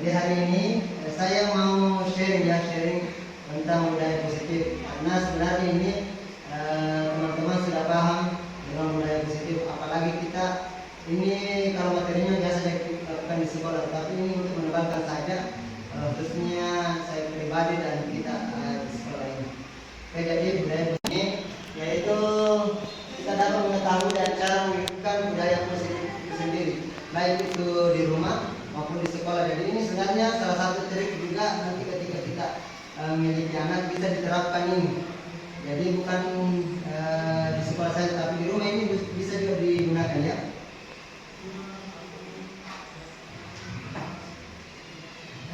Jadi hari ini saya mau sharing tentang budaya positif, karena sebenarnya ini teman-teman sudah paham dengan budaya positif, apalagi kita ini kalau materinya biasa dilakukan di sekolah, tapi ini untuk menebalkan saja, khususnya saya pribadi dan kita di sekolah ini. Oke, jadi budaya ini yaitu kita dapat mengetahui dan cara mewujudkan budaya positif itu sendiri, baik itu di rumah maupun di sekolah. Jadi ini sebenarnya salah satu trik juga nanti ketika kita memiliki anak bisa diterapkan ini. Jadi bukan di sekolah saja, tapi di rumah ini bisa juga digunakan ya.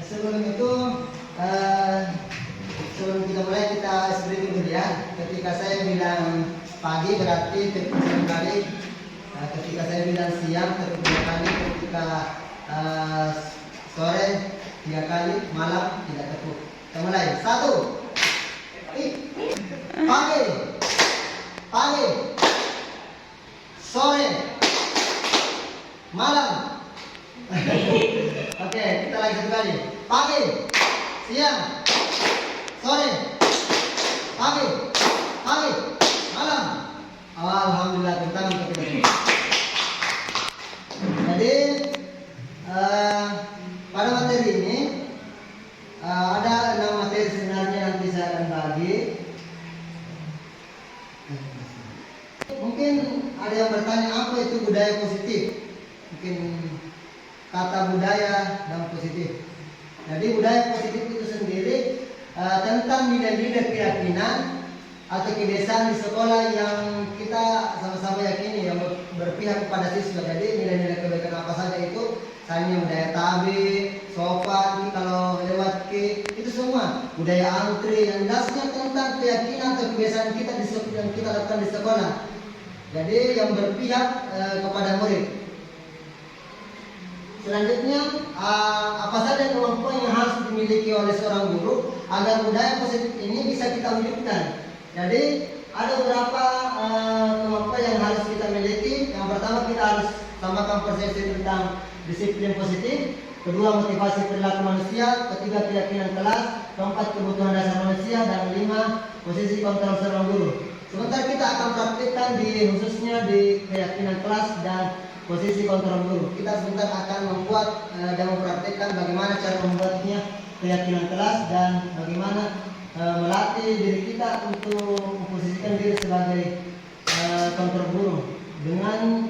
Sebelum itu, sebelum kita mulai kita sedikit dulu ya. Ketika saya bilang pagi berarti tepuk 1 kali. Ketika saya bilang siang tepuk 2 kali. Ketika sore 3 kali, malam tidak tepuk. Kita mulai. 1. Pagi, sore, malam. Oke, kita lagi 1 kali. Pagi, siang, sore, pagi, malam. Alhamdulillah, tentang itu. Jadi pada materi ini ada 6 materi sebenarnya nanti saya akan bagi. Mungkin ada yang bertanya apa itu budaya positif. Mungkin kata budaya dan positif. Jadi budaya positif itu sendiri tentang nilai-nilai keyakinan atau kebiasaan di sekolah yang kita sama-sama yakini, yang berpihak kepada siswa. Jadi nilai-nilai kebaikan apa saja itu, misalnya budaya tabik, sopan, kalau lewat itu semua budaya antri, yang dasarnya tentang keyakinan atau kebiasaan kita yang kita lakukan di sekolah. Jadi yang berpihak kepada murid. Selanjutnya, apa saja kemampuan yang harus dimiliki oleh seorang guru agar budaya positif ini bisa kita wujudkan. Jadi ada beberapa kemampuan yang harus kita miliki. Yang pertama, kita harus samakan persepsi tentang disiplin positif. Kedua, motivasi perilaku manusia. Ketiga, keyakinan kelas. Keempat, kebutuhan dasar manusia. Dan 5, posisi kontrol seorang guru. Sebentar kita akan praktikkan khususnya di keyakinan kelas dan posisi kontrol guru. Kita sebentar akan membuat dan mempraktikkan bagaimana cara membuatnya keyakinan kelas dan bagaimana melatih diri kita untuk memposisikan diri sebagai kontrol guru dengan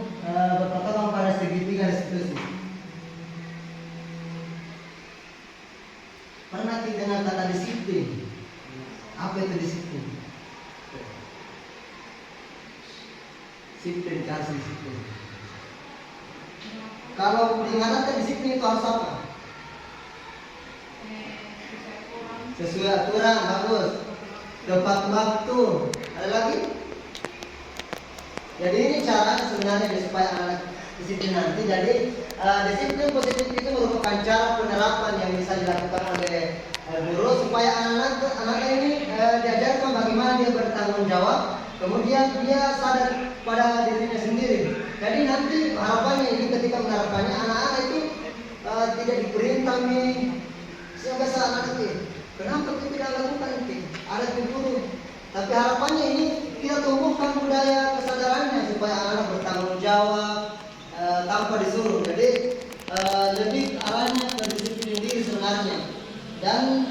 berpatokan pada segitiga institusi. Pernah kita dengar kata disiplin? Apa itu disiplin? Disiplin. Kalau diingatkan disiplin itu harus apa? Sesuai aturan, bagus. Tepat waktu. Ada lagi? Jadi ini cara sebenarnya supaya anak disiplin nanti. Jadi disiplin positif itu merupakan cara penerapan yang bisa dilakukan oleh guru supaya anak ini diajarkan bagaimana dia bertanggung jawab. Kemudian dia sadar pada dirinya sendiri. Jadi nanti harapannya ini ketika menerapkannya, anak-anak itu tidak diperintah nih. Biasa anak itu, kenapa kita tidak lakukan itu? Ada guru. Tapi harapannya ini kita tumbuhkan budaya kesadarannya supaya anak bertanggung jawab tanpa disuruh. Jadi lebih arahnya ke disiplin diri sebenarnya. Dan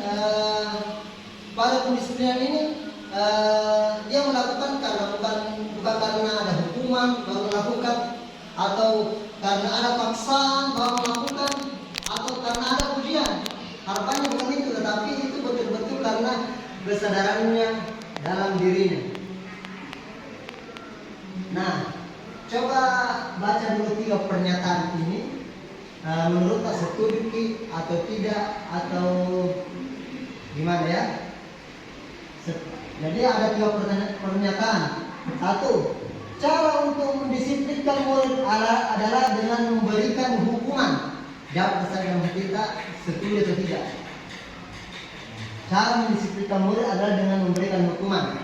pada pendisiplinan ini dia melakukan karena bukan karena ada hukuman baru melakukan, atau karena ada paksaan bahwa melakukan, atau karena ada pujian. Harapannya bukan itu, tetapi itu betul-betul karena kesadarannya dalam dirinya. Nah, coba baca dulu 3 pernyataan ini. Menurut tak setuju atau tidak, atau gimana ya? Jadi ada 3 pernyataan. 1. Cara untuk mendisiplinkan murid adalah dengan memberikan hukuman. Jawab kesadaran kita setuju atau tidak. Cara mendisiplinkan murid adalah dengan memberikan hukuman.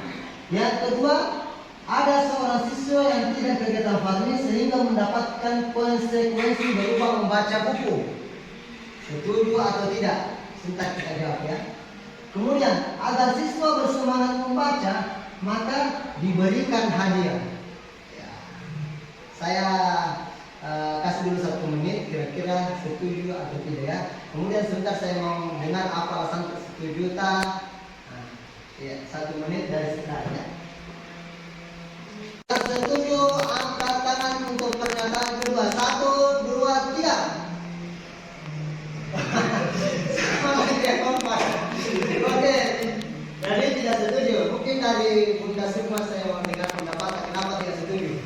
Yang kedua, ada seorang siswa yang tidak kegiatan farmi sehingga mendapatkan konsekuensi berupa membaca buku. Setuju atau tidak? Sebentar kita jawab ya. Kemudian, agar siswa bersemangat membaca, maka diberikan hadiah. Saya kasih dulu 1 menit, kira-kira setuju atau tidak ya. Kemudian sebentar saya mau dengar apa alasan setuju tak. Ya, 1 menit dari sekarang ya. Setuju, angkat tangan untuk pernyataan kedua. 1, 2, 3. Oke, jadi tidak setuju. Mungkin dari Bunda Sukma saya mau dengar pendapat kenapa tidak setuju.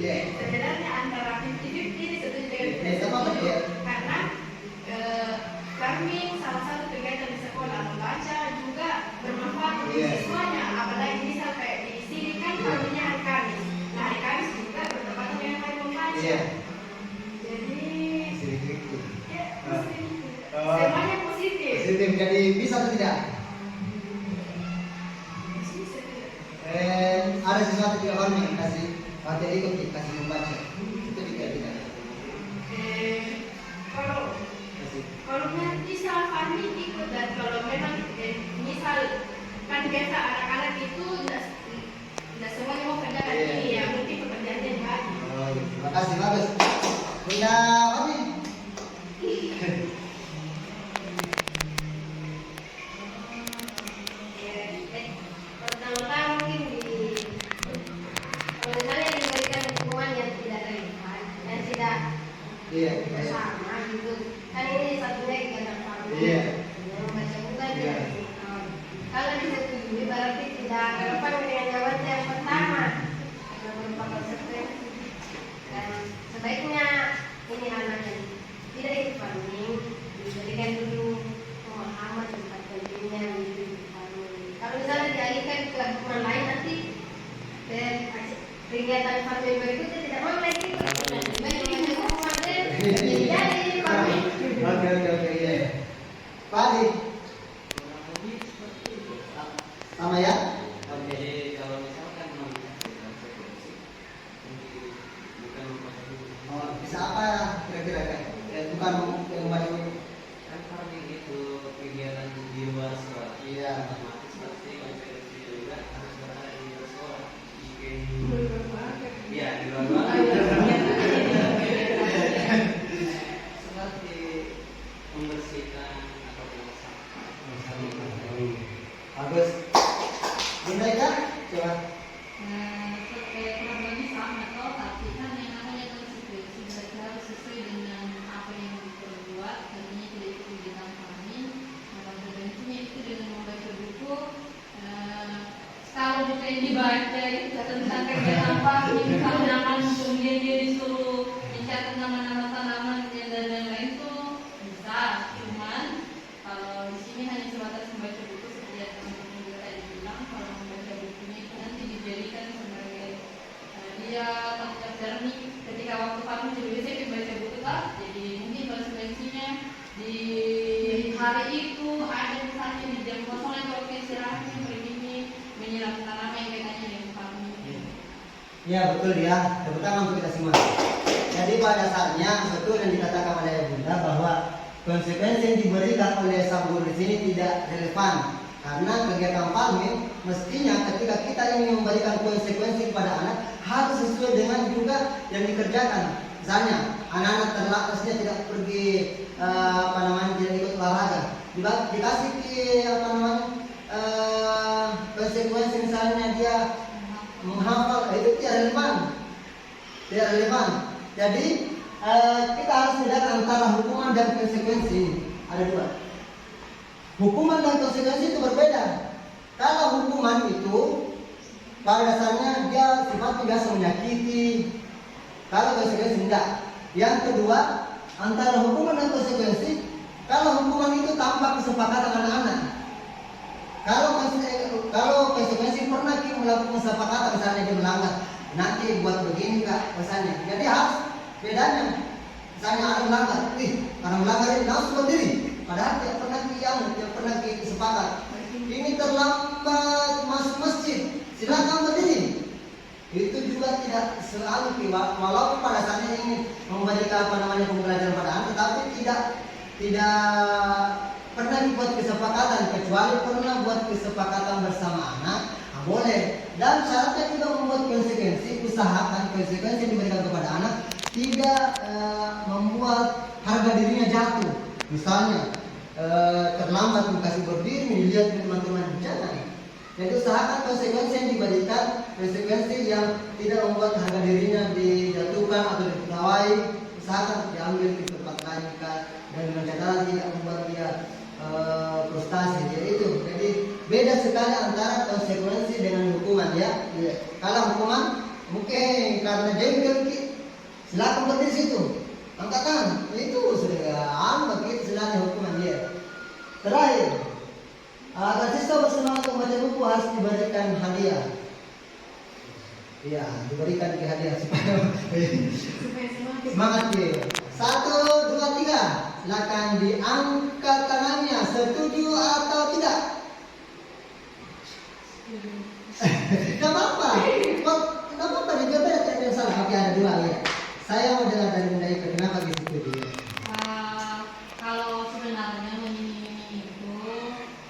Sebenarnya antara 50-50 setuju karena farming salah satu kegiatan di sekolah, membaca juga bermanfaat untuk siswanya, apalagi misal kayak di sini kan farmingnya hari Kamis. Nah, hari Kamis juga bertepatan dengan hari membaca. Jadi ya, semuanya positif. Jadi bisa atau tidak? Ada sesuatu tidak farming kasih ikuti, kasih membaca. Itu tidak. Kalau misal farming ikut, dan kalau memang misal kan biasa anak-anak itu tidak semuanya mau kerjakan ini ya, mungkin pekerjaannya dibagi. Terima kasih, bagus. Bunda Fani. Pertama-tama mungkin kalau misalnya diberikan hukuman yang tidak relevan, yang tidak bersama gitu. Kan ini satunya kegiatan farming. Membaca buku juga. Kalau disetujui berarti tidak relevan dengan jawaban yang pertama. Karena merupakan konsekuensi. Dan sebaiknya ini anaknya tidak ikut farming, dijadikan dulu pemahaman tentang pentingnya hidup farming. Kalau misalnya dialihkan ke hukuman lain, nanti kegiatan farming berikutnya tidak mau lagi. Bagi hukuman jadi farming. Oke ya. Pak Adi. Sama ya? Jadi kalau misalkan Bisa apa kira-kira kan? Bukan membaca buku. kan farming itu kegiatan di luar sekolah. Iya. Otomatis pasti konsekuensi juga harus berada di luar sekolah. Iya, di luar seperti membersihkan atau sampah. Bagus. Bunda Ika, coba. Kurang lebih sama toh, tapi kan yang namanya konsekuensi berarti harus sesuai dengan apa yang diperbuat. Tadinya tidak ikut kegiatan farming, maka konsekuensinya itu dengan membaca buku. Kalau buku yang dibaca itu tentang kegiatan farming, kalau jangan kemudian dia disuruh mencatat nama-nama tanaman dan lain-lain tuh bisa. Cuman kalau di sini hanya sebatas membaca buku seperti yang teman-teman juga tadi bilang, kalau membaca bukunya itu nanti dijadikan sebagai dia tanggung jawab ketika waktu farming juga bisa membaca buku tak. Jadi mungkin konsekuensinya di hari itu ada misalnya di jam kosong atau waktu istirahatnya pergi menyiram tanaman yang kaitannya dengan farming. Ya betul ya. Tepuk tangan untuk kita semua. Jadi pada dasarnya betul yang dikatakan oleh Bunda bahwa konsekuensi yang diberikan oleh sang guru di sini tidak relevan, karena kegiatan farming mestinya ketika kita ingin memberikan konsekuensi kepada anak harus sesuai dengan juga yang dikerjakan. Misalnya anak-anak terlatihnya tidak pergi tidak ikut olahraga, dikasih konsekuensi misalnya dia menghafal itu tidak relevan. Jadi kita harus melihat antara hukuman dan konsekuensi. Ada dua. Hukuman dan konsekuensi itu berbeda. Kalau hukuman itu pada dasarnya dia sifatnya biasa menyakiti. Kalau konsekuensi tidak. Yang kedua, antara hukuman dan konsekuensi, kalau hukuman itu tanpa kesepakatan anak-anak. Kalau konsekuensi pernah kita melakukan kesepakatan, misalnya dia melanggar, nanti buat begini kak misalnya. Jadi harus bedanya. Misalnya ada melanggar, orang melanggar ini langsung berdiri. Padahal dia pernah kita sepakat. Ini terlambat masuk masjid, silakan berdiri. Itu juga tidak selalu walaupun pada saatnya ingin memberikan pembelajaran pada anak, tetapi tidak pernah dibuat kesepakatan, kecuali pernah buat kesepakatan bersama anak, boleh. Dan syaratnya juga membuat konsekuensi, usahakan konsekuensi yang diberikan kepada anak tidak membuat harga dirinya jatuh. Misalnya terlambat dikasih berdiri, dilihat teman-teman, jangan. Jadi usahakan konsekuensi yang diberikan, konsekuensi yang tidak membuat harga dirinya dijatuhkan atau dipegawai, usahakan diambil di tempat lain dan dengan catatan tidak membuat dia frustasi. Jadi beda sekali antara konsekuensi dengan hukuman ya. Kalau hukuman mungkin karena jengkel, silakan berdiri situ, angkat tangan, itu sudah begitu silakan hukuman dia. Terakhir, agar siswa bersemangat membaca buku harus diberikan hadiah. Iya, diberikan hadiah supaya semangat dia. 1, 2, 3. Silakan diangkat tangannya. Setuju atau tidak? Tidak apa-apa. Tidak apa-apa. Dijawab tidak ada salah. Oke, ada 2 ya. Saya mau dengar dari Bunda Ika. Kenapa gitu dia? Kalau sebenarnya meniming-iming itu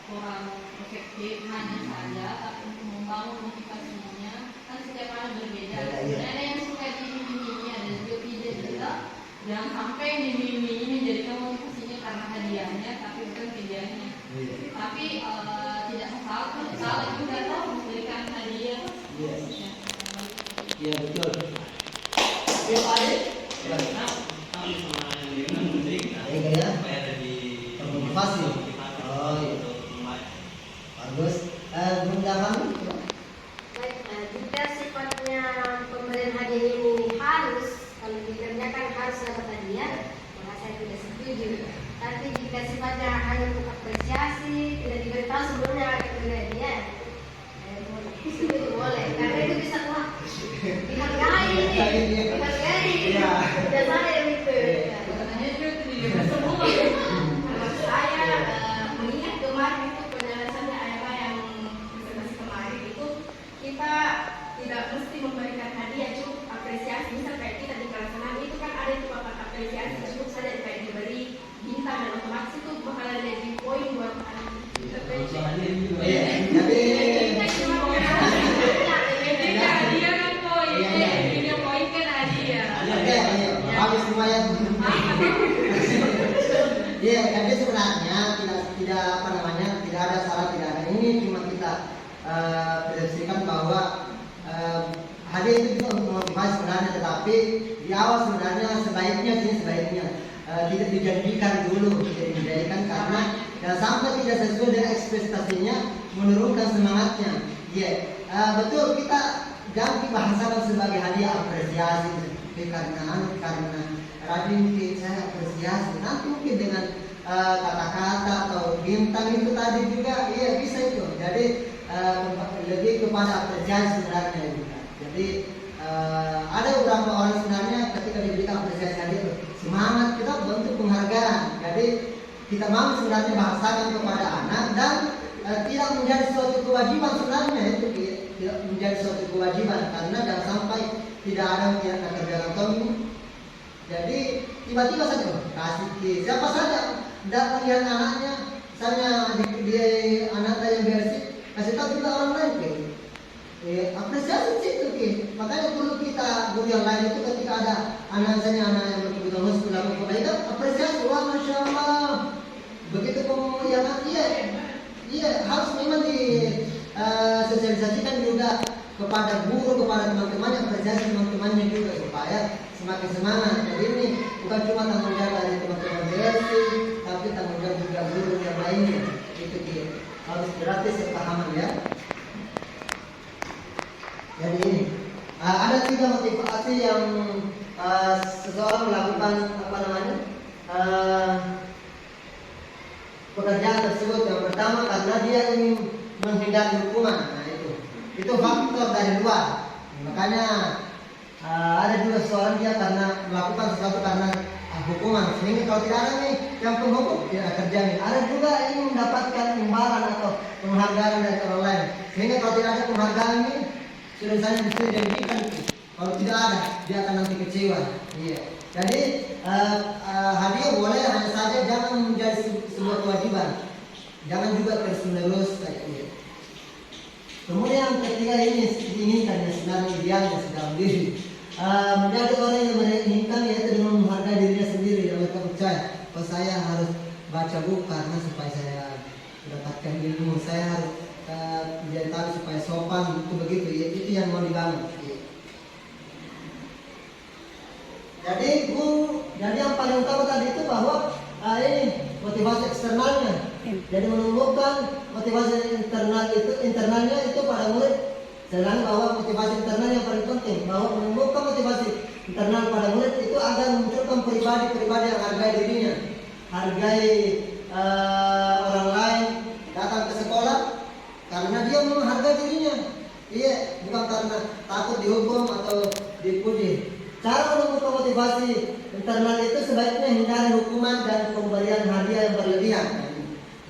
kurang efektif, hanya saja tapi untuk membangun motivasinya kan setiap orang berbeda. Ada yang suka diiming-imingi, ada juga tidak juga. Jangan sampai diiming-imingi menjadikan motivasinya karena hadiahnya, tapi bukan hadiahnya. Tapi tidak salah juga tahu memberikan hadiah. Iya betul. Yuk adik. Ya. Termotivasi. Oh iya. Bagus. Bunda kamu? Baik, jika sifatnya pemberian hadiah ini harus, kalau dikerjakan harus dapat hadiah, maka saya tidak setuju. Tapi jika sifatnya hanya untuk apresiasi, tidak diberitahu sebelumnya kepada dia, itu boleh. Karena itu bisa dihargai, dan saya itu. Katanya juga tidak semua. Saya mengingat kemarin itu penjelasannya ayah yang presentasi kemarin itu, kita tidak mesti memberikan hadiah, cukup apresiasi. Misal kayak kita di kelas 6 itu kan ada itu papan apresiasi, cukup saja kayak diberi bintang dan otomatis itu bakalan jadi poin buat anak intervensi. Kita cuma hadiah kan poin, dia poin kan hadiah. Habis lumayan. Iya, jadi sebenarnya tidak ada salah, tidak ada ini, cuma kita berdasarkan bahwa hadiah itu juga untuk motivasi sebenarnya, tetapi di awal sebenarnya sebaiknya tidak dijanjikan dulu, tidak dijadikan karena dan sampai tidak sesuai dengan ekspektasinya, menurunkan semangatnya. Iya, betul, kita jangan dibahasakan sebagai hadiah apresiasi. Karena rajin saya apresiasi, nanti mungkin dengan kata-kata atau bintang itu tadi juga, iya bisa itu. Jadi lebih kepada apresiasi sebenarnya juga. Jadi ada beberapa orang sebenarnya ketika diberikan apresiasi tadi semangat, kita bentuk penghargaan. Jadi kita mau sebenarnya bahasakan kepada anak dan tidak menjadi suatu kewajiban sebenarnya, itu tidak menjadi suatu kewajiban karena jangan sampai tidak ada yang tidak kerjakan kamu. Jadi tiba-tiba saja kasih ke siapa saja tidak melihat anaknya, misalnya dia anak yang bersih, kasih tahu juga orang lain ke. Apresiasi situ ke. Makanya perlu kita guru yang lain itu ketika ada anak yang berkebutuhan khusus melakukan kebaikan, apresiasi, wah masya Allah. Begitu pemuliaan iya harus memang sosialisasikan juga kepada guru, kepada teman-temannya, apresiasi teman-temannya juga supaya semakin semangat. Jadi ini bukan cuma tanggung jawab dari teman-teman BLC, tapi tanggung jawab juga guru yang lainnya. Itu dia. Harus berarti sepahaman ya. Jadi ini ada 3 motivasi yang seseorang melakukan pekerjaan tersebut. Yang pertama karena dia ingin menghindari hukuman. Nah itu faktor dari luar. Makanya ada juga seseorang dia karena melakukan sesuatu karena hukuman, sehingga kalau tidak ada nih yang penghukum tidak terjamin. Ada juga ingin mendapatkan imbalan atau penghargaan dari orang lain, sehingga kalau tidak ada penghargaan ini sudah misalnya bisa diberikan. Kalau tidak ada dia akan nanti kecewa. Iya. Jadi hadiah boleh, hanya saja jangan menjadi sebuah kewajiban, jangan juga terus-menerus kayak gitu. Kemudian yang ketiga ini kan yang sebenarnya idealnya dalam diri, menjadi orang yang menginginkan, yaitu dengan menghargai dirinya sendiri dan mereka percaya bahwa saya harus baca buku karena supaya saya mendapatkan ilmu, saya harus menjadi tahu supaya sopan, itu begitu ya, itu yang mau dibangun. Jadi yang paling utama tadi itu bahwa ini motivasi eksternalnya. Jadi menumbuhkan motivasi internalnya itu pada murid. Sedangkan bahwa motivasi internal yang paling penting, bahwa menumbuhkan motivasi internal pada murid itu agar memunculkan pribadi-pribadi yang hargai dirinya, hargai orang lain, datang ke sekolah karena dia menghargai dirinya. Iya, bukan karena takut dihukum atau dipuji. Cara menumbuhkan motivasi internal itu sebaiknya hindari hukuman dan pemberian hadiah yang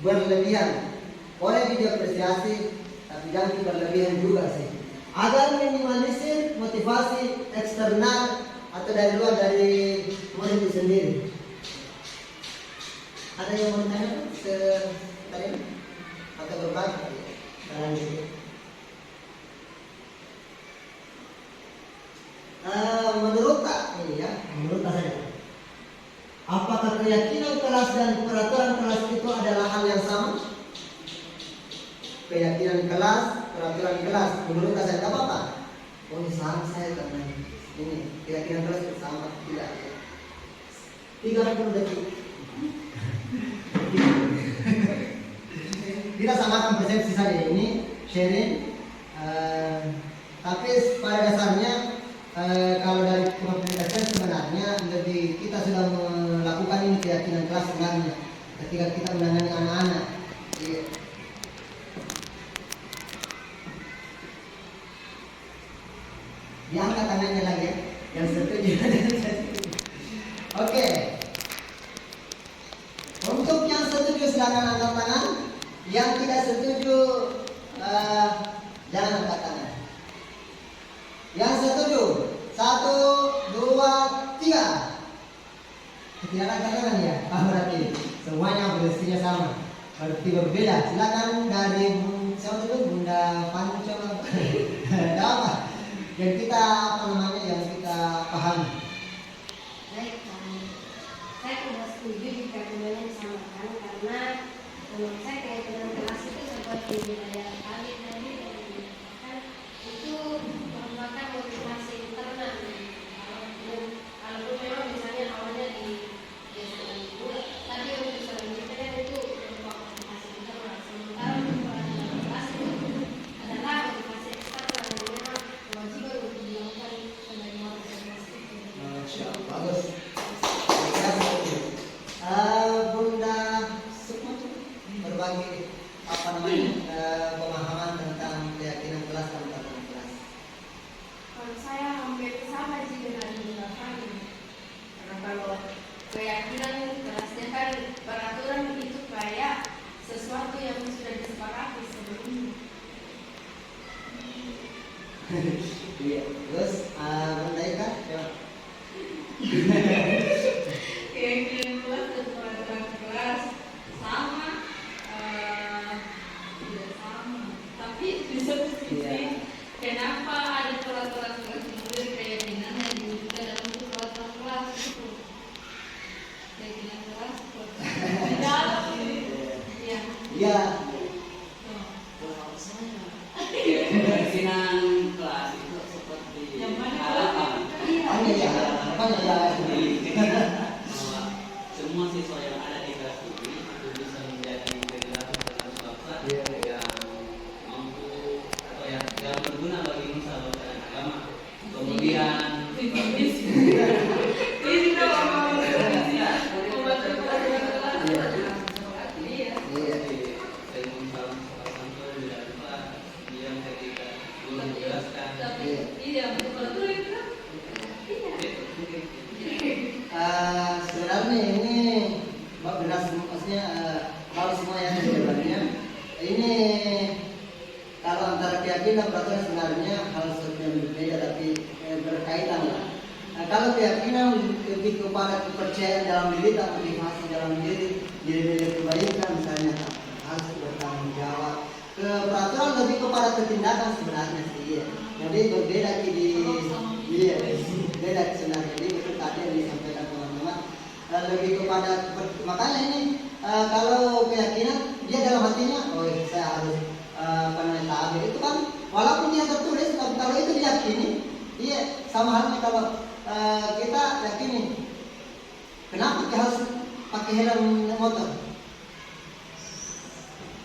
berlebihan. Boleh diapresiasi, tapi jangan berlebihan juga sih. Agar minimalisir motivasi eksternal atau dari luar dari murid itu sendiri. Ada yang mau ditanya tadi atau berbagi? Menurut saya, apakah keyakinan kelas dan peraturan kelas itu adalah hal yang sama? Keyakinan kelas, peraturan kelas, menurut saya tidak apa-apa. Oh, sama saya karena ini keyakinan kelas sama, tidak. 30 detik. Kita samakan persepsi saja, ini sharing. Tapi pada dasarnya kalau dari komunikasi sebenarnya lebih kita sudah melakukan ini keyakinan kelas sebenarnya ketika kita menangani anak-anak. Diangkat tangannya lagi ya, yang setuju. Oke. Untuk yang setuju silakan angkat tangan, yang tidak setuju jangan angkat tangan. Yang setuju 1, 2, 3. Tidak ada tangan ya? Berarti semuanya berisinya sama. Berarti berbeda. Silakan dari siapa dulu? Bunda Panca. Ada apa? Yang kita yang kita pahami. Baik, saya tidak setuju jika keduanya disamakan karena menurut saya keyakinan kelas itu seperti budaya kali tadi kan itu merupakan motivasi internal. Kalau memang misalnya awalnya di tadi untuk selanjutnya itu merupakan motivasi internal. Sementara untuk kelas itu adalah motivasi eksternal yang memang kewajiban untuk dilakukan sebagai motivasi itu. Bagus. Bunda Sukma berbagi pemahaman tentang keyakinan kelas dan peraturan kelas. Kalau saya hampir sama sih dengan Bunda Fani. Karena kalau keyakinan kelasnya kan peraturan itu kayak sesuatu yang sudah disepakati sebelumnya. Iya. Terus Bunda Ika? Keyakinan kelas dan peraturan kelas sama, tidak sama. Tapi di satu sisi, kenapa ada peraturan kelas itu keyakinan yang diwujudkan dalam peraturan kelas itu? Keyakinan kelas di dalam ini. Iya. Iya. Kalau saya Keyakinan kelas itu seperti Yang mana harapan. Hanya ya, hanya ya. Bahwa semua siswa yang ada di kelas ini itu bisa menjadi generasi penerus bangsa yang mampu atau yang berguna bagi nusa bangsa dan agama. Kemudian Ini dong. Iya. saya salam santun tidak lupa diam ketika guru menjelaskan. Tapi iya betul itu kan. Sebenarnya ini benar maksudnya harus semua yang sebenarnya ini kalau antara keyakinan peraturan sebenarnya hal yang berbeda tapi berkaitan lah. Kalau keyakinan lebih kepada kepercayaan dalam diri dan motivasi dalam diri kebaikan misalnya harus bertanggung jawab. Peraturan lebih kepada ketindakan sebenarnya sih. Iya. Jadi berbeda di iya beda sebenarnya. Jadi betul tadi yang disampaikan teman-teman lebih kepada makanya ini kalau keyakinan dia dalam hatinya oh saya harus taat itu kan walaupun dia tertulis tapi kalau itu diyakini iya sama halnya kalau kita yakini kenapa kita harus pakai helm motor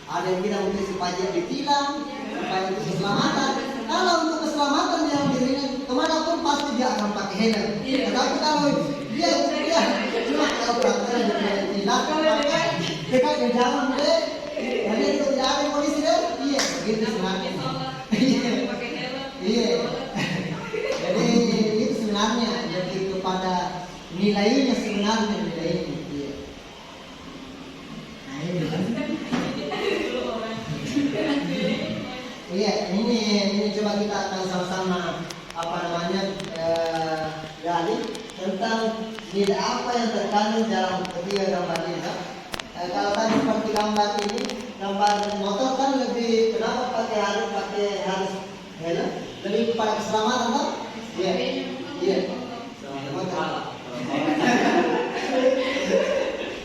ada yang bilang untuk supaya dia ditilang supaya untuk keselamatan kalau untuk keselamatan dalam dirinya kemanapun pasti dia akan pakai helm tetapi kalau dia cuma kalau peraturan dia tidak pakai dekat di jalan deh jadi itu jalan polisi deh iya begitu sebenarnya iya jadi itu sebenarnya lebih kepada nilainya sebenarnya nilainya iya nah ini iya ini coba kita akan sama-sama apa namanya gali tentang nilai apa yang terkandung dalam ketiga gambar ini kalau tadi seperti gambar ini gambar motor kan lebih kenapa pakai harus helm lebih kepada keselamatan kan iya iya Salah.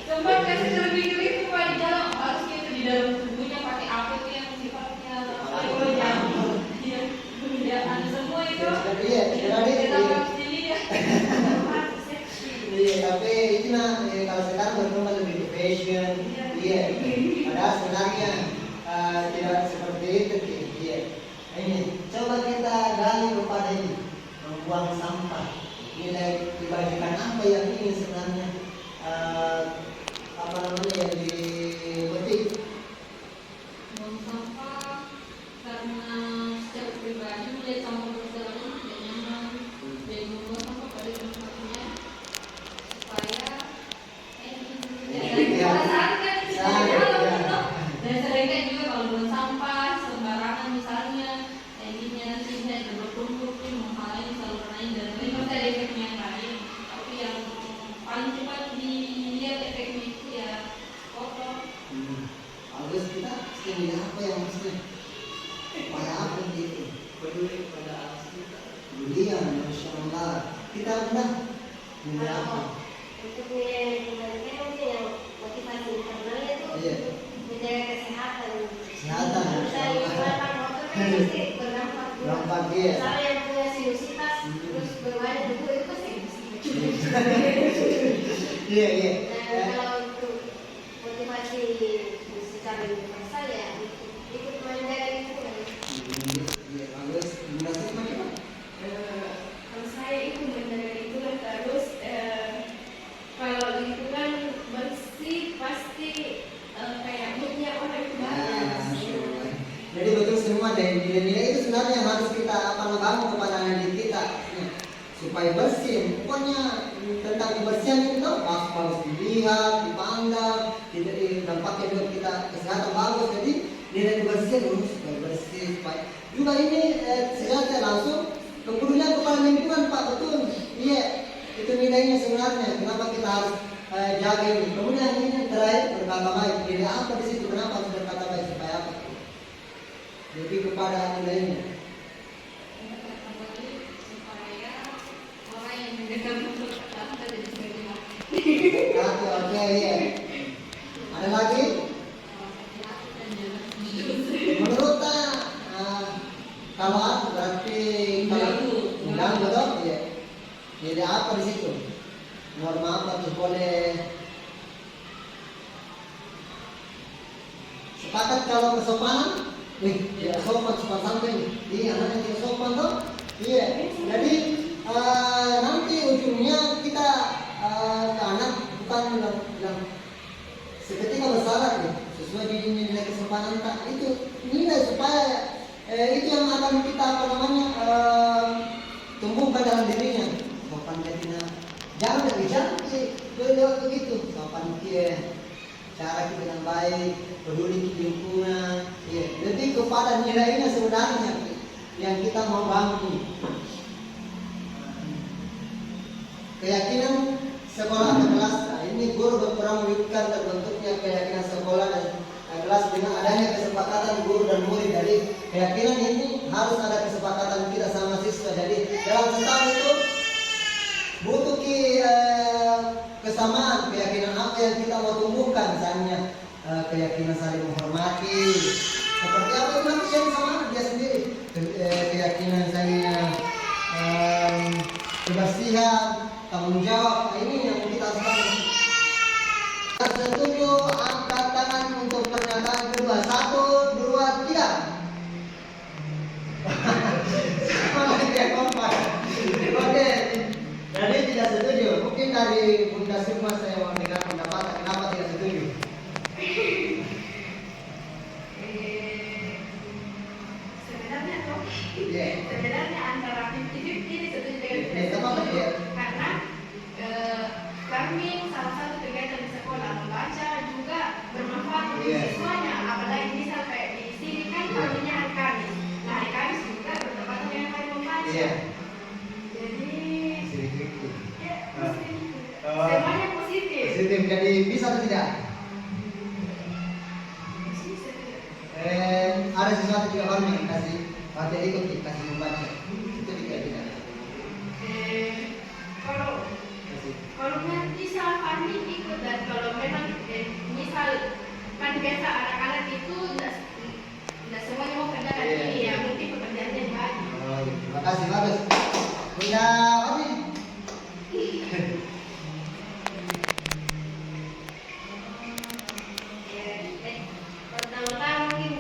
Sempat kasih terpikir itu Pak di dalam harus gitu di dalam tubuhnya pakai apa itu yang sifatnya ya ada semua itu iya jadi kita harus dilihat iya tapi itu kalau sekarang berkembang lebih ke fashion iya padahal sebenarnya tidak seperti itu iya ini coba kita gali kepada ini membuang sampah nilai kebajikan apa yang ingin sebenarnya apa namanya yang dipetik buang sampah karena secara pribadi melihat sampah perjalanan tidak nyaman dan membuang sampah pada tempatnya supaya dan seringkan juga kalau buang sampah sembarangan misalnya endingnya nanti bisa bertumpuk menghalangi saluran air dan lain pasti ada efeknya yang lain tapi yang paling cepat dilihat efeknya itu ya kotor. bagus kita sehingga apa yang maksudnya pada apa gitu Peduli pada alam kita. kemudian Masya Allah kita udah nilai apa Untuk nilai kebaikan mungkin yang motivasi internalnya itu Iya. menjaga kesehatan. Kesehatan, Misalnya Masya Allah. menggunakan motor kan pasti berdampak. Berdampak, iya. Misalnya yang punya sinusitas terus bermain debu itu pasti iya iya Dan kalau untuk motivasi secara universal ya ikut menjaga lingkungan. iya bagus berhasil macam Kalau saya itu menjaga lingkungan terus kalau lingkungan bersih pasti kayak moodnya orang itu bagus. jadi betul semua dari nilai-nilai itu sebenarnya yang harus kita bangun kepada diri kita supaya bersih pokoknya tentang kebersihan itu harus dilihat dipandang tidak dampaknya juga kita kesehatan bagus jadi nilai kebersihan dulu supaya bersih supaya juga ini secara langsung kepedulian kepada lingkungan Pak betul iya itu nilainya sebenarnya kenapa kita harus jaga ini kemudian ini terakhir berkata baik nilai apa di situ kenapa harus berkata baik supaya apa lebih kepada nilainya supaya orang yang mendengar berkata jadi sebagai oke iya ada lagi menurut Kalau aku berarti mengganggu toh, iya. Jadi apa di situ? Norma apa tuh boleh sepakat kalau kesopanan? Tidak sopan, sopan santun. Iya, anaknya tidak sopan toh? Iya. Jadi nanti ujungnya kita ke anak bukan bilang seketika bersalah ya, sesuai nilai kesopanan tak itu nilai supaya itu yang akan kita tumbuhkan dalam dirinya. Sopan jadinya jangan berbicara begitu. Sopan cara kita dengan baik, peduli ke lingkungan, ya. Lebih kepada nilainya sebenarnya yang kita mau bangun. Keyakinan sekolah atau kelas, nah ini guru berperan mewujudkan terbentuknya keyakinan sekolah dan kelas dengan adanya kesepakatan guru dan murid. Jadi keyakinan ini harus ada kesepakatan kita sama siswa. Jadi dalam setahun itu butuh kesamaan keyakinan apa yang kita mau tumbuhkan, misalnya keyakinan saling menghormati. Seperti apa itu nanti share sama dia sendiri. Keyakinan saya kebersihan, tanggung jawab, ini yang kita harus. Setuju, angkat tangan untuk pernyataan kedua. 1, 2, 3. Oke, jadi tidak setuju. Mungkin dari Bunda Sukma saya mau dengar pendapat kenapa tidak setuju. Sebenarnya antara 50-50 ini setuju dengan Setuju. karena kami salah satu kegiatan di sekolah membaca juga bermanfaat untuk siswanya, apalagi misal kayak di sini kan kaminya hari Kamis. Nah hari Kamis juga bertepatan dengan hari membaca. Jadi ya, semuanya positif. Positif, jadi bisa atau tidak? Ada sesuatu juga orang yang kasih baca ikuti, kasih membaca. Itu tidak. Kalau misal kami ikut dan kalau memang misal kan biasa anak-anak itu tidak semuanya mau kerjakan ini ya, mungkin pekerjaannya banyak. Oh, terima kasih, bagus. Bunda Omi. Pertama-tama mungkin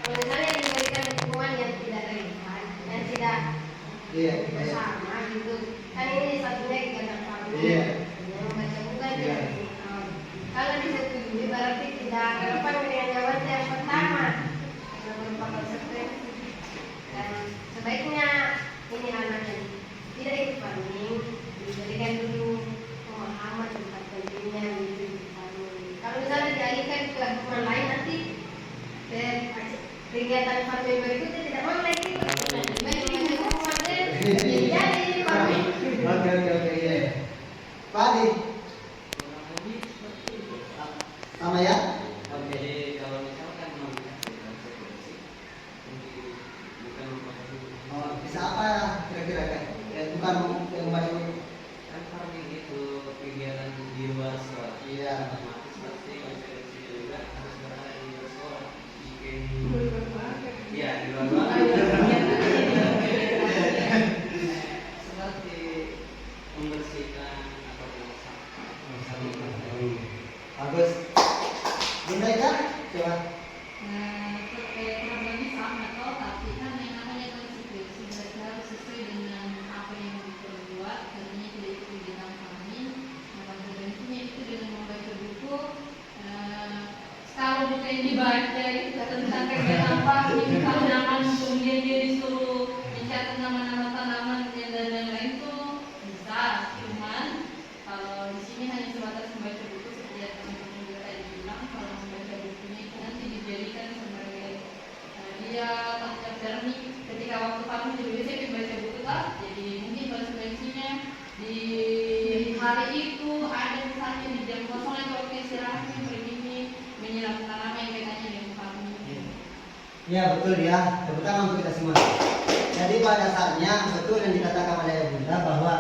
kalau misalnya diberikan hukuman yang tidak relevan dan tidak bersama gitu, kan ini satunya kegiatan kami yang membaca buku juga. Kalau disetujui berarti tidak relevan dengan jawaban yang pertama karena merupakan konsekuensi. Dan sebaiknya ini anaknya tidak ikut farming, dijadikan dulu pemahaman tentang pentingnya gitu. Kalau misalnya dialihkan ke hukuman lain nanti kegiatan farming berikutnya tidak mau lagi. Baik hukuman jadi farming. Oke, ya. Pak Adi, sama ya? Jadi kalau misalkan mau dikasih konsekuensi, bukan Oh, bisa apa kira-kira kan? Bukan yang baca. kan farming itu kegiatan di luar sekolah. Iya. Otomatis pasti konsekuensinya juga harus berada di luar sekolah. Iya, di luar sekolah. Seperti membersihkan atau sampah. Bagus. Bunda Ika, coba. Kurang lebih sama toh, tapi kan yang namanya konsekuensi berarti harus sesuai dengan apa yang diperbuat. Artinya tidak ikut kegiatan kami. Nah, konsekuensinya itu dengan membaca buku. Kalau buku yang dibaca itu tentang kegiatan kami, tanaman, kemudian dia disuruh mencatat nama-nama tanaman dan lain-lain itu bisa. Cuman kalau di sini hanya sebatas membaca buku seperti yang teman-teman juga tadi bilang, kalau membaca bukunya itu nanti dijadikan sebagai dia tanggung jawab ketika waktu kami juga biasanya membaca buku tak, jadi mungkin konsekuensinya di hari itu ada misalnya di jam kosong atau waktu istirahatnya pergi menyiram tanaman yang kaitannya dengan kami. Ya betul ya, terutama untuk kita semua. Jadi pada dasarnya betul yang dikatakan oleh Bunda bahwa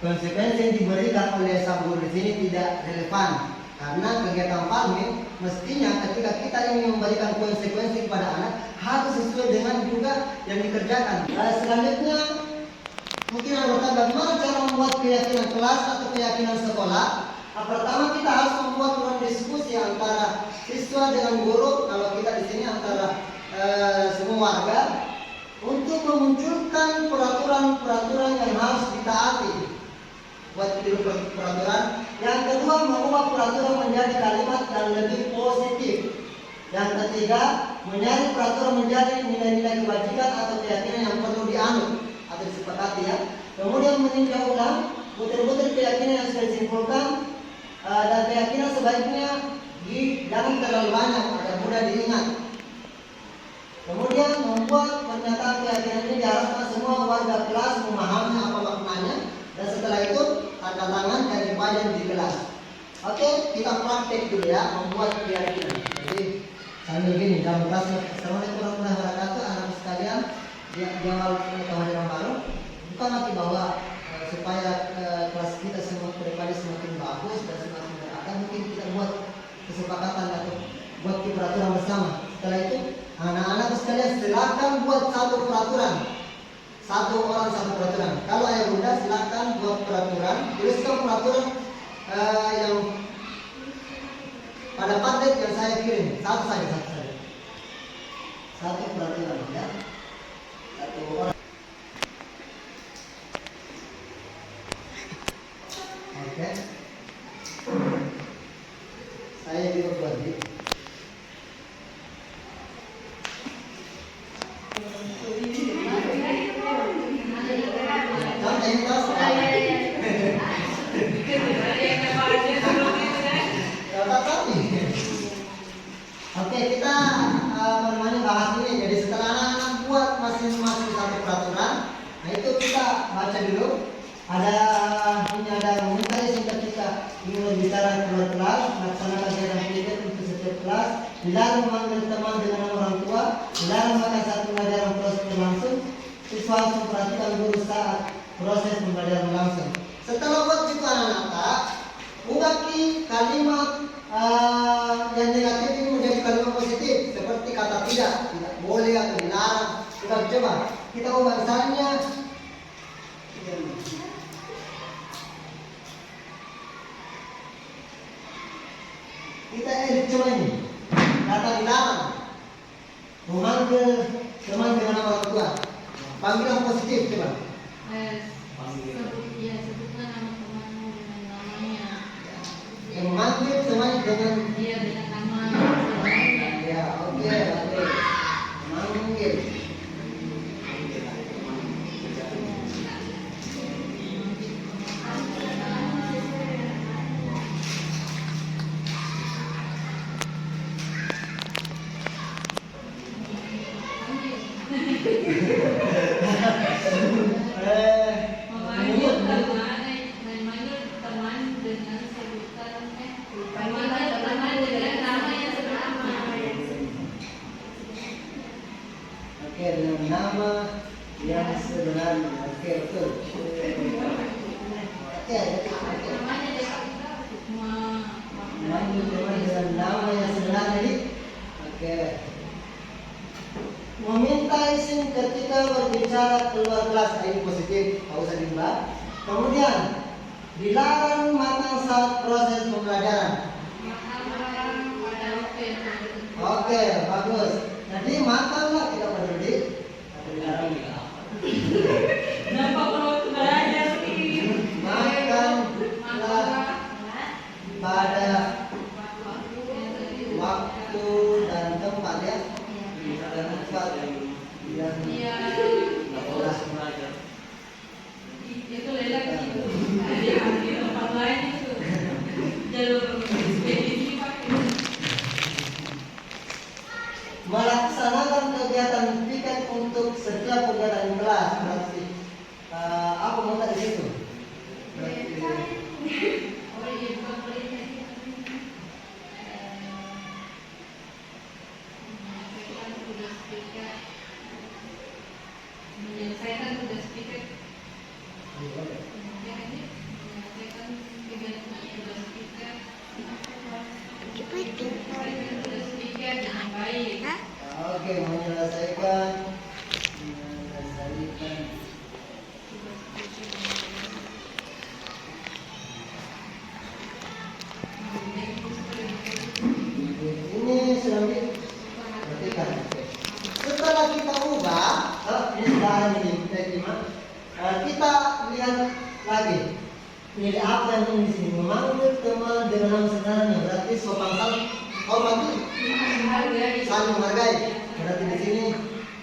konsekuensi yang diberikan oleh sang guru di sini tidak relevan Karena kegiatan farming mestinya ketika kita ingin memberikan konsekuensi kepada anak harus sesuai dengan juga yang dikerjakan. Selanjutnya mungkin anggota bagaimana cara membuat keyakinan kelas atau keyakinan sekolah. Pertama kita harus membuat ruang diskusi antara siswa dengan guru. Kalau kita di sini antara semua warga untuk memunculkan peraturan-peraturan yang harus ditaati. Buat peraturan. Yang kedua mengubah peraturan menjadi kalimat yang lebih positif. Yang ketiga mencari peraturan menjadi nilai-nilai kebajikan atau keyakinan yang perlu dianut atau disepakati ya. Kemudian meninjau ulang butir-butir keyakinan yang sudah disimpulkan dan keyakinan sebaiknya jangan terlalu banyak agar mudah diingat. Kemudian membuat pernyataan keyakinan ini diharapkan semua warga kelas memahami apa maknanya dan setelah itu tanda tangan dan dipajang di kelas. Oke, kita praktek dulu ya membuat keyakinan. Jadi sambil gini dalam kelas. Assalamualaikum warahmatullahi wabarakatuh anak sekalian. Di awal kehadiran baru bukan lagi bahwa supaya kelas kita semua kedepannya semakin bagus dan semakin berakar, mungkin kita buat kesepakatan atau buat peraturan bersama. Setelah itu anak-anak sekalian silakan buat satu peraturan, satu orang satu peraturan. Kalau ayah bunda silakan buat peraturan, tuliskan peraturan yang pada paket yang saya kirim, satu saja, satu peraturan ya, satu orang. Oke. Saya juga buat ini. Oke, kita bahas ini. Jadi setelah anak-anak buat masing-masing satu peraturan, nah itu kita baca dulu. Ada meminta izin ketika ingin berbicara keluar kelas, melaksanakan kegiatan pendidikan untuk setiap kelas, dilarang memanggil teman dengan nama orang tua, dilarang makan saat pembelajaran proses berlangsung, siswa harus memperhatikan guru saat proses pembelajaran berlangsung. Setelah buat itu anak-anak, ubah kalimat yang negatif ini menjadi kalimat positif, seperti kata tidak boleh atau dilarang. Coba kita ubah misalnya. Kita edit coba ini. Kata dilarang. Memanggil teman dengan nama orang tua. Panggilan positif coba. Sebutkan nama temanmu dengan namanya. Memanggil teman dengan namanya. Ya, oke. Memanggil. Memanggil teman dengan sebutan teman dengan nama yang sebenarnya. Oke, dengan nama yang sebenarnya. Oke, betul. Oke. Namanya Memanggil teman dengan nama yang sebenarnya ini. Oke. Meminta izin ketika berbicara keluar kelas, ini positif, tak usah diubah. Kemudian dilarang makan saat proses pembelajaran. Oke, bagus. Jadi makanlah tidak peduli atau dilarang. Kenapa perlu belajar sih? Makanlah pada waktu dan tempat ya. Dan tempat yang itu lelah gitu. Di tempat lain itu jalur ekspedisi pakai. melaksanakan kegiatan piket untuk setiap kegiatan kelas. Berarti apa mau di situ? Menyelesaikan tugas piket. Menyelesaikan kegiatan tugas piket. sekarang ini kita lihat lagi nilai apa yang di sini memanggil teman dengan nama sederhana, berarti sopan santun, hormati, saling menghargai. Berarti di sini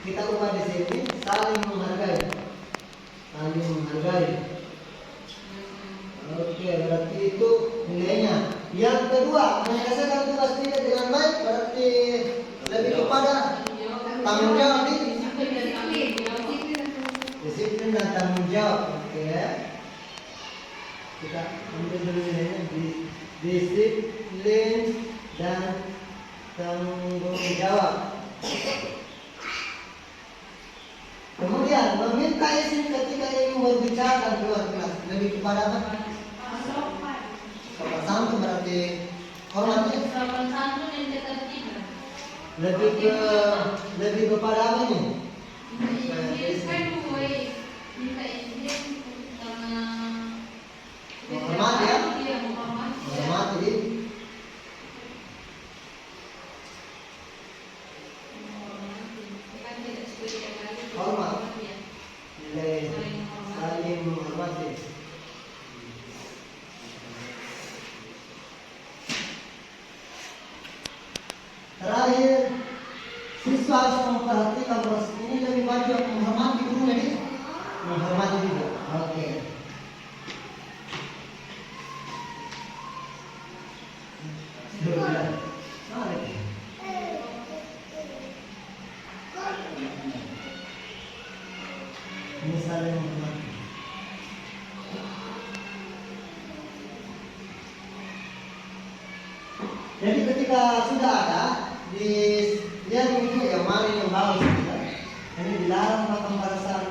kita ubah di sini saling menghargai, saling menghargai. Oke, berarti itu nilainya. Yang kedua, menyelesaikan tugas tidak dengan baik berarti lebih kepada tanggung jawab, disiplin dan tanggung jawab. Oke, kita ambil dulu nilainya, disiplin dan tanggung jawab. Kemudian meminta izin ketika ingin berbicara dan keluar kelas, lebih kepada apa? Sopan santun berarti hormatnya. Sopan santun dan ketertiban. Lebih kepada apa nih? Kan boleh minta izin karena Menghormati ya? Iya, menghormati. Menghormati. Kan tidak seperti yang lain. Hormat. Iya. Nilai saling menghormati. Terakhir, siswa harus memperhatikan proses ini lebih banyak menghormati guru ini, menghormati juga. Oke. Sudah. Mari. Ini saling menghormati. Jadi ketika sudah ada di lihat itu yang mana yang bagus kita, ini dilarang makan pada saat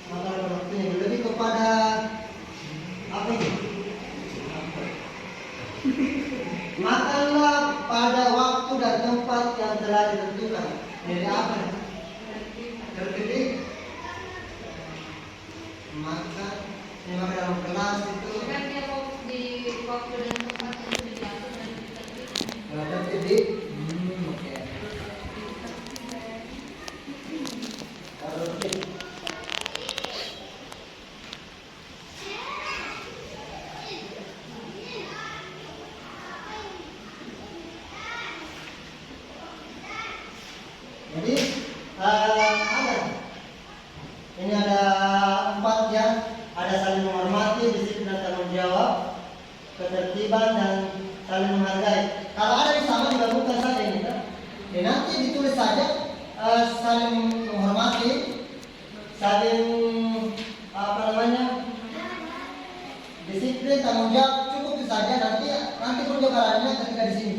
makan waktunya, lebih kepada apa ini? Makanlah pada waktu dan tempat yang telah ditentukan. Jadi apa? Tertib. Makan, makan dalam kelas itu. Kan dia di waktu dan tempat itu diatur dan ditertibkan. Tertib. Oke. Tertib. Jadi ada ini ada 4 ya, ada saling menghormati, disiplin dan tanggung jawab, ketertiban dan saling menghargai. Kalau ada di sama digabungkan saja ini kan. Nanti ditulis saja saling menghormati, saling apa namanya, disiplin tanggung jawab, cukup itu saja. Nanti perjokalannya ketika di sini.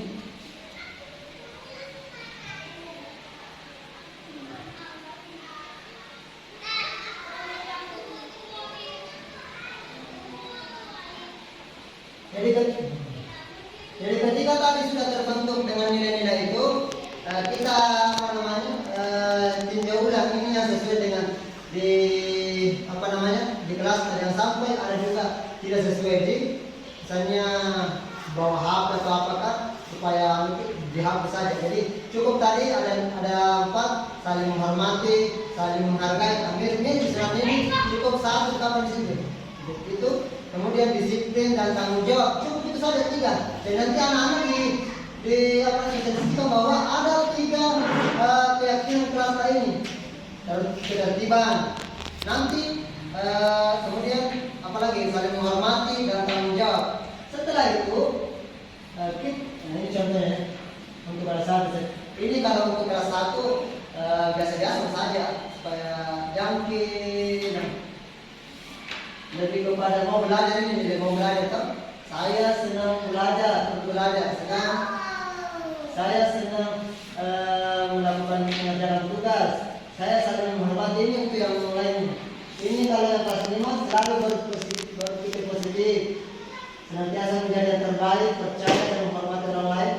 Jadi ketika tadi sudah terbentuk dengan nilai-nilai itu, kita apa namanya tinjau ulang ini yang sesuai dengan di apa namanya di kelas ada yang sampai, ada juga tidak sesuai di misalnya bawa HP atau apakah supaya dihapus saja. Jadi cukup tadi ada 4, saling menghormati, saling menghargai. Akhirnya di surat ini cukup 1 kapan di situ. Itu kemudian disiplin dan tanggung jawab, cukup itu saja 3. Dan nanti anak-anak di apa kita diskusikan bahwa ada 3 keyakinan kelas ini, ketertiban. Nanti kemudian apalagi saling menghormati dan tanggung jawab. Setelah itu ini contohnya untuk kelas 1. Ini kalau untuk kelas 1 biasa-biasa saja supaya jangkit. Lebih kepada mau belajar ini, mau belajar kan? Saya senang belajar, senang. Saya senang melakukan pengerjaan tugas. Saya saling menghormati, ini untuk yang lain. Ini kalau yang kelas 5 selalu berpikir positif, senantiasa menjadi yang terbaik, percaya dan menghormati orang lain.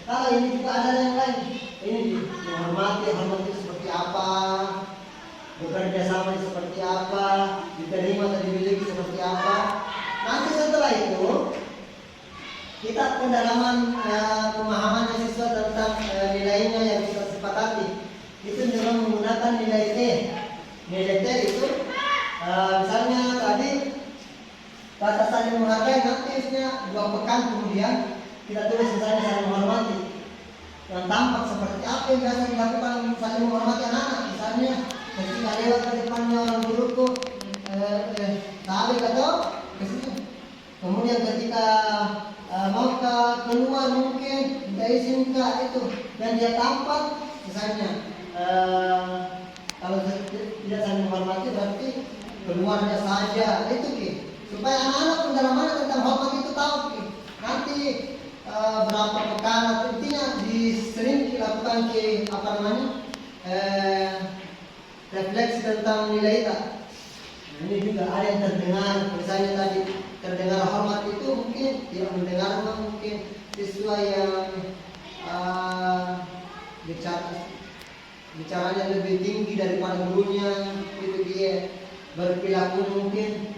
Kalau ini juga ada yang lain. Ini menghormati itu seperti apa? Bekerja sama seperti apa, diterima atau dimiliki seperti apa. Nanti setelah itu kita pendalaman pemahaman siswa tentang nilainya yang kita sepakati itu dengan menggunakan nilai T. Militer itu misalnya tadi kata saling menghargai, nanti isinya 2 pekan kemudian kita tulis misalnya saling menghormati. Yang tampak seperti apa yang biasa dilakukan saling menghormati anak-anak. Misalnya ketika lewat ke depannya orang guruku, tarik atau ke sini. Kemudian ketika mau keluar mungkin minta izin itu, dan dia tampak misalnya kalau tidak saling menghormati berarti keluarnya saja itu supaya anak-anak pendalaman tentang hormat itu tahu nanti berapa pekan atau intinya sering dilakukan refleksi tentang nilai kita. Ini juga ada yang terdengar, misalnya tadi terdengar hormat itu mungkin tidak mendengar, mungkin siswa yang bicaranya lebih tinggi daripada gurunya, itu dia berperilaku mungkin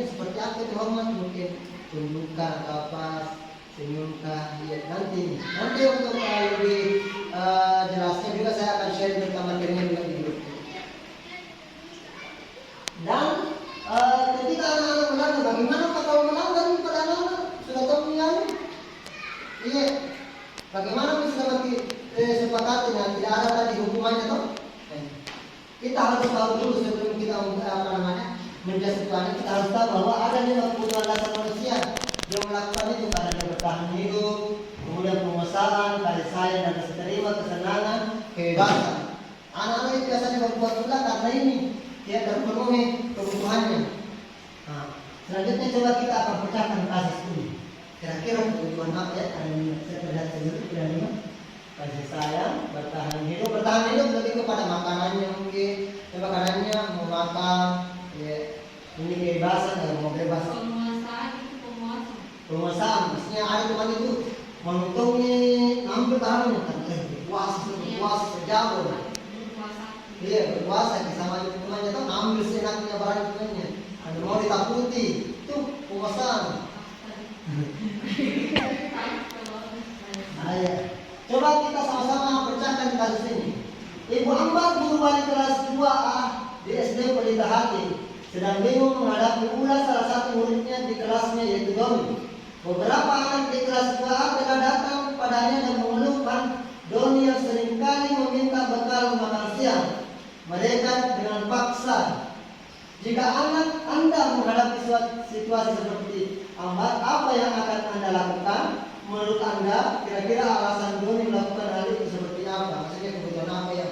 seperti apa itu hormat, mungkin tunjukkan atau apa, senyumkah, ya nanti untuk lebih jelasnya juga saya akan share tentang materinya juga di grup. Dan ketika anak-anak melanggar, bagaimana kalau melanggar pada anak-anak sudah tahu mengalami? Iya, bagaimana bisa sepakati tidak ada tadi hukumannya toh? Kita harus tahu dulu sebelum kita menjatuhkan, kita harus tahu bahwa ada 5 kebutuhan dasar manusia yang melakukan itu karena dia bertahan hidup, kemudian penguasaan, kasih sayang dan rasa terima, kesenangan, kebebasan. Anak-anak itu biasanya berbuat pula karena ini dia terpenuhi kebutuhannya. Nah, selanjutnya coba kita akan pecahkan kasus ini. Kira-kira kebutuhan apa ya? Saya terlihat sendiri tidak lima. Kasih sayang, bertahan hidup lebih kepada makanannya mungkin. Makanannya mau makan, ya, ini kebebasan, mau bebas. Penguasaan, maksudnya ada teman itu menguntungi ambil barangnya, puas sejauh. Iya, berkuasa sama temannya tuh ambil senaknya barang temannya. Ada mau ditakuti, itu penguasaan. Ayo, coba kita sama-sama pecahkan kasus ini. Ibu Ambar guru balik kelas 2A di SD Pelita Hati sedang bingung menghadapi ulas salah satu muridnya di kelasnya yaitu Doni. Beberapa anak di kelas 2A telah datang padanya dan mengeluhkan Doni yang seringkali meminta bekal makan siang mereka dengan paksa. Jika anak Anda menghadapi situasi seperti Ambar, apa yang akan Anda lakukan? Menurut Anda, kira-kira alasan Doni melakukan hal itu seperti apa? Maksudnya kebutuhan apa yang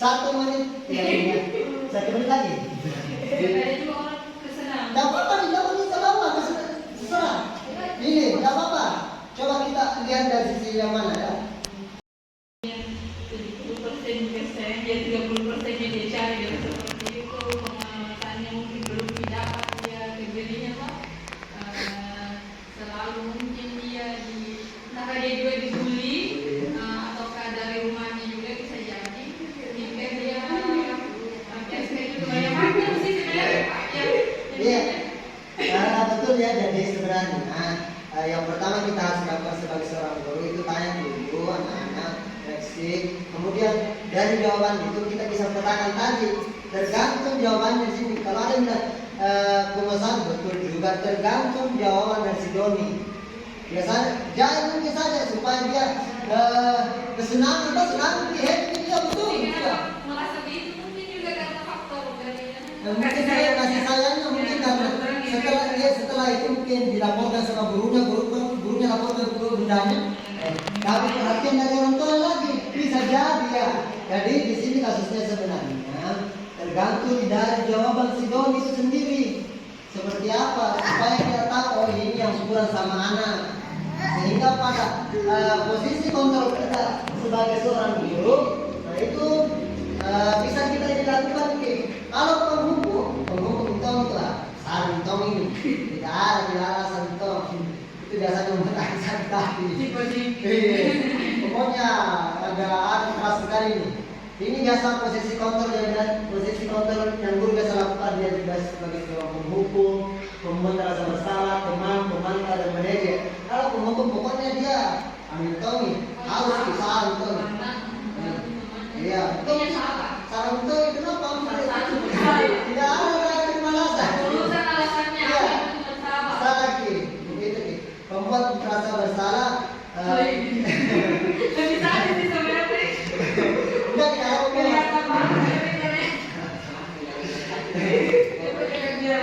Satu menit lagi. Tidak apa-apa, tidak minta lama, terserah. Ini tidak apa-apa. Coba kita lihat dari sisi yang mana ya. 70% biasanya, dia 30% dia cari dan seperti itu pengalamannya mungkin belum didapat dia kejadiannya Pak. Selalu mungkin dia entah dia juga dibully ataukah dari rumahnya juga bisa jadi mungkin dia kayak juga banyak macam sih sebenarnya Pak. Iya, betul ya. Jadi sebenarnya yang pertama kita harus lakukan sebagai seorang guru itu tanya dulu anak-anak, reaksi, kemudian dari jawaban itu kita bisa petakan tadi. Tergantung jawabannya di sini. Kalau ada yang penguasaan betul juga tergantung jawaban dari si Doni. Biasanya jangan mungkin saja supaya dia kesenangan atau senang di happy dia betul. Merasa begitu mungkin juga karena faktor dari mungkin saya kasih sayangnya mungkin karena setelah itu mungkin dilaporkan sama gurunya laporkan ke bundanya. Tapi perhatian dari orang tua lagi bisa jadi ya. Jadi di sini kasusnya sebenarnya tergantung dari jawaban si Doni itu sendiri seperti apa supaya kita tahu oh ini yang kurang sama anak. Sehingga pada posisi kontrol kita sebagai seorang guru, nah itu bisa kita dilakukan. Kalau penghukum tonglah santong ini tidak ada santong itu biasanya membuat sakit. Pokoknya agak keras sekali ini. Ini biasa posisi kontrol yang guru tugas sebagai seorang penghukum, pembuat rasa bersalah, teman, pemantau dan manajer. Kalau penghukum pokoknya dia ambil Tommy, harus disalah Tommy. Iya, Tommy salah Tommy kenapa? Tidak ada alasan. Urusan alasannya Iya. apa itu bersahabat? Salah ki, begitu ki. Pembuat merasa bersalah. Lebih sadis sih sebenarnya. Enggak kalau Kelihatan banget ini. Iya,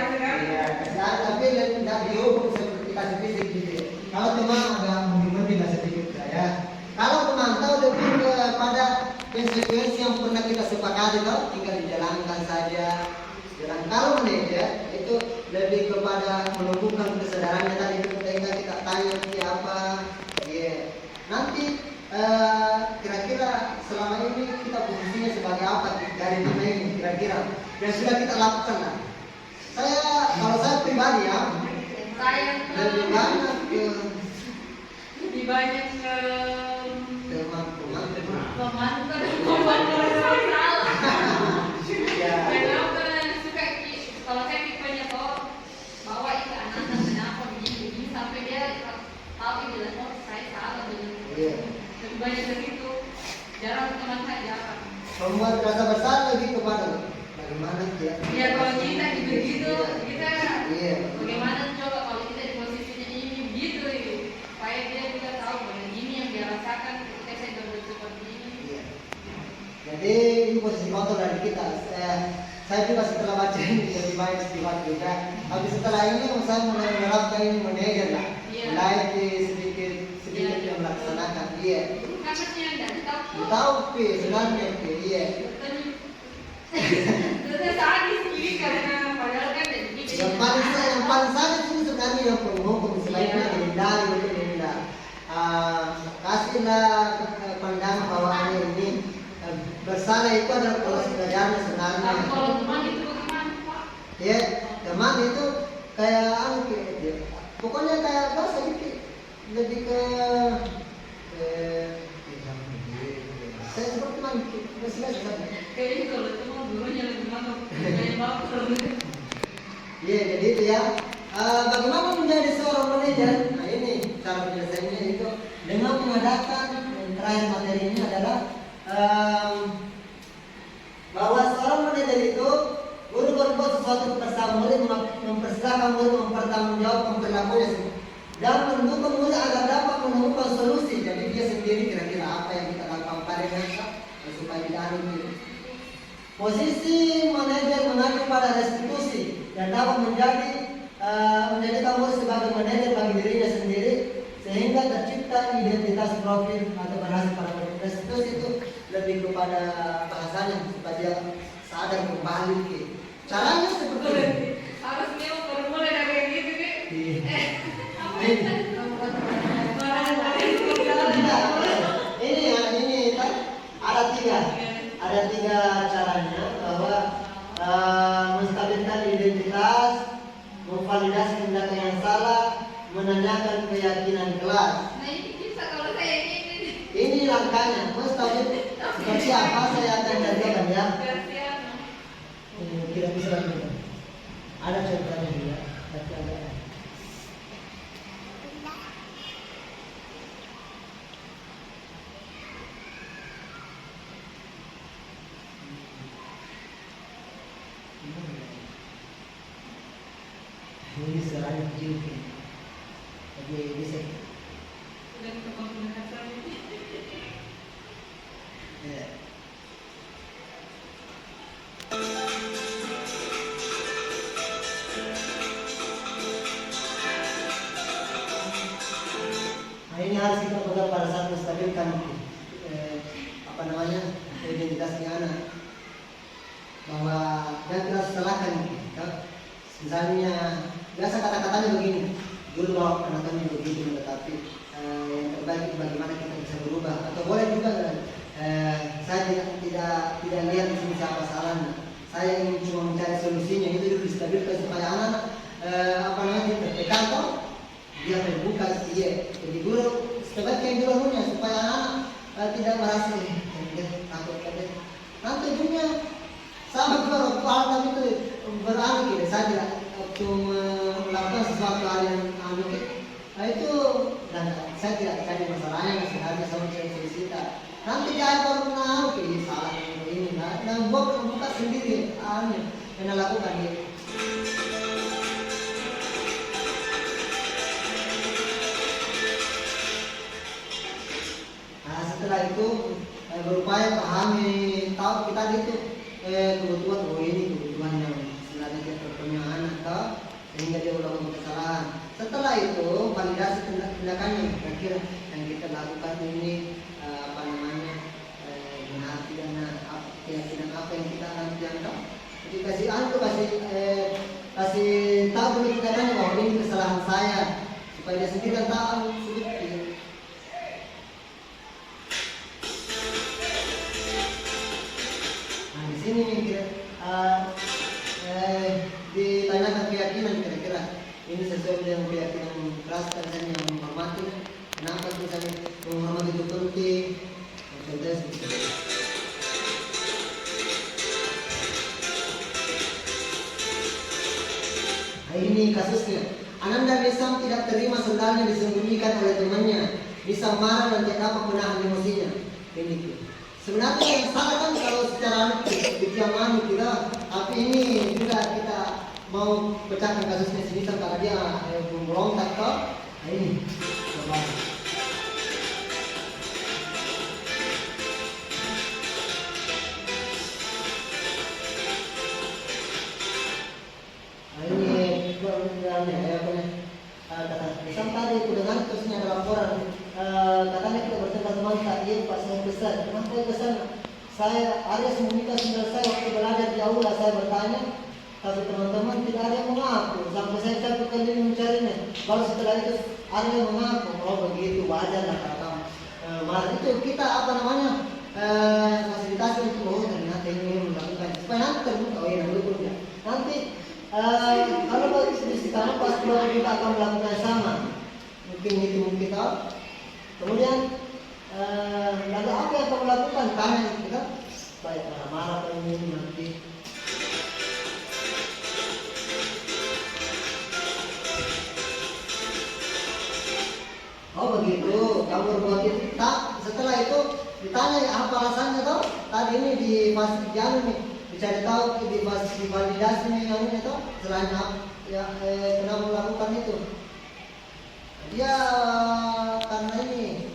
kesalahan tapi tidak dihukum seperti kasus fisik gitu. Kalau teman agak mending lah sedikit saya. Kalau pemantau lebih kepada konsekuensi yang pernah kita sepakati tau, tinggal dijalankan saja. Dan kalau manajer itu lebih kepada menumbuhkan kesadarannya tadi ketika kita tanya siapa, nanti kira-kira selama ini kita posisinya sebagai apa dari tim ini kira-kira yang sudah kita lakukan lah. Kalau saya pribadi ya lebih banyak ke Lebih banyak ke teman-teman. pemantau salah. Ya. Kenapa suka kalau saya tipenya bawa itu anak kenapa begini sampai dia tahu bilang oh saya salah begini. Iya. Lebih banyak dari itu. Jarang teman saya jarang. Membuat rasa bersalah lebih kepada bagaimana dia. Ya kalau kita gitu kita Iya. bagaimana coba kalau kita di posisinya ini begitu supaya dia juga tahu bahwa ini yang dia rasakan ketika saya berbuat seperti ini. Iya. Jadi ini posisi kontrol dari kita. Saya juga setelah baca ini lebih baik istighfar juga. Tapi setelah ini saya mulai menerapkan ini manajer lah. Iya. Mulai sedikit Iya. yang melaksanakan. Iya. Karena yang tidak tahu. Tahu pi sebenarnya pi. Iya. Terus sadis ini karena padahal kan Yang paling sadis itu sebenarnya yang penghukum sebaiknya dihindari untuk dihindari. Kasihlah pandangan bahwa ini bersalah itu adalah proses belajarnya sebenarnya. Tapi kalau teman itu bagaimana Pak? Ya, teman itu kayak pokoknya kayak apa sedikit lebih ke saya seperti teman selesai. Kayaknya kalau teman gurunya lebih mantap kayak baper. Iya, jadi itu ya. Bagaimana menjadi seorang manajer? Nah ini cara penyelesaiannya itu dengan mengadakan yang terakhir materi ini adalah bahwa seorang manajer itu guru berbuat sesuatu bersama murid mempersilahkan murid mempertanggungjawabkan perilakunya dan mendukung murid agar dapat menemukan solusi. Jadi dia sendiri kira-kira apa yang kita lakukan pada mereka supaya tidak ada. Posisi manajer mengacu pada restitusi dan dapat menjadikan murid sebagai manajer bagi dirinya sendiri sehingga tercipta identitas profil atau berhasil pada restitusi itu lebih kepada bahasanya supaya dia sadar kembali ke caranya seperti ini. Harus dia mulai dari yang gitu nih. Ini ada tiga caranya bahwa menstabilkan identitas, memvalidasi tindakan yang salah, menanyakan keyakinan kelas. Nah ini bisa kalau saya ini. Ini langkahnya, menstabil seperti apa saya akan jadikan ya. Tidak bisa lagi. Ada contohnya juga, tapi ada. Ini selain kecil, tapi bisa. Dan kepentingan saya ini. Ya. Nah ini harus kita pegang pada saat menstabilkan identitasnya anak, bahwa dan kita salahkan. Misalnya biasa kata-katanya begini, dulu bawa anak-anaknya begitu, tetapi yang terbaik bagaimana kita bisa berubah, atau boleh juga saya tidak lihat di sini siapa salahnya, saya ingin cuma mencari solusinya. Itu dulu distabilkan supaya anak tertekan toh dia terbuka. Jadi guru sebaiknya dulunya supaya anak tidak merasa takut nanti dunia sama juga orang tua itu beralih saya tidak cuma melakukan sesuatu hal yang itu dan saya tidak cari masalahnya sebenarnya sama cerita. Nanti dia baru menahu salah ini dan buka sendiri yang lakukan itu. Nah setelah itu berupaya pahami tahu kita itu kebutuhan ini kebutuhan yang sebenarnya dia terpenuhi anak sehingga dia ulang kesalahan. Setelah itu validasi tindakannya kira-kira yang kita lakukan ini benar tidaknya keyakinan apa yang kita akan dianggap. Jadi kasih tahu dulu tindakannya bahwa ini kesalahan saya supaya dia sendiri kan tahu sedikit. Nah di sini ditanyakan keyakinan kira-kira ini sesuai dengan keyakinan keras dan yang menghormati. Kenapa kita menghormati itu penting? Contohnya seperti itu. Nah, ini kasusnya. Ananda Nisam tidak terima sendalnya disembunyikan oleh temannya. Nisam marah dan tidak dapat menahan emosinya. Ini sebenarnya yang salah kan kalau secara diamani kita, tapi ini juga kita mau pecahkan kasusnya si Nisam karena dia memberontak kok. Nah ini coba. Nah ini kata Nisam tadi aku dengar terusnya ada laporan katanya kita bertemu teman tak iya Pak saya pesan. Kenapa saya pesan? Saya ada sembunyikan sendal saya waktu belajar di aula. Saya bertanya tapi teman-teman tidak ada yang mengaku sampai saya capek kali mencarinya. Baru setelah itu ada yang mengaku. Oh begitu wajar lah kata kamu. Malah itu kita fasilitasi untuk ternyata ini melakukan supaya nanti terbuka. Oh iya nanti nanti kalau di sekarang pasti kita akan melakukan sama. Mungkin itu kita. Kemudian lalu apa yang kamu lakukan? Tanya kita. Baik marah-marah ini nanti. Oh begitu, kamu berbuat itu. Setelah itu ditanya apa alasannya toh? Tadi ini di jalan nih, dicari tahu di validasi nih yang ini toh. Selain ya kenapa melakukan itu? Dia karena ini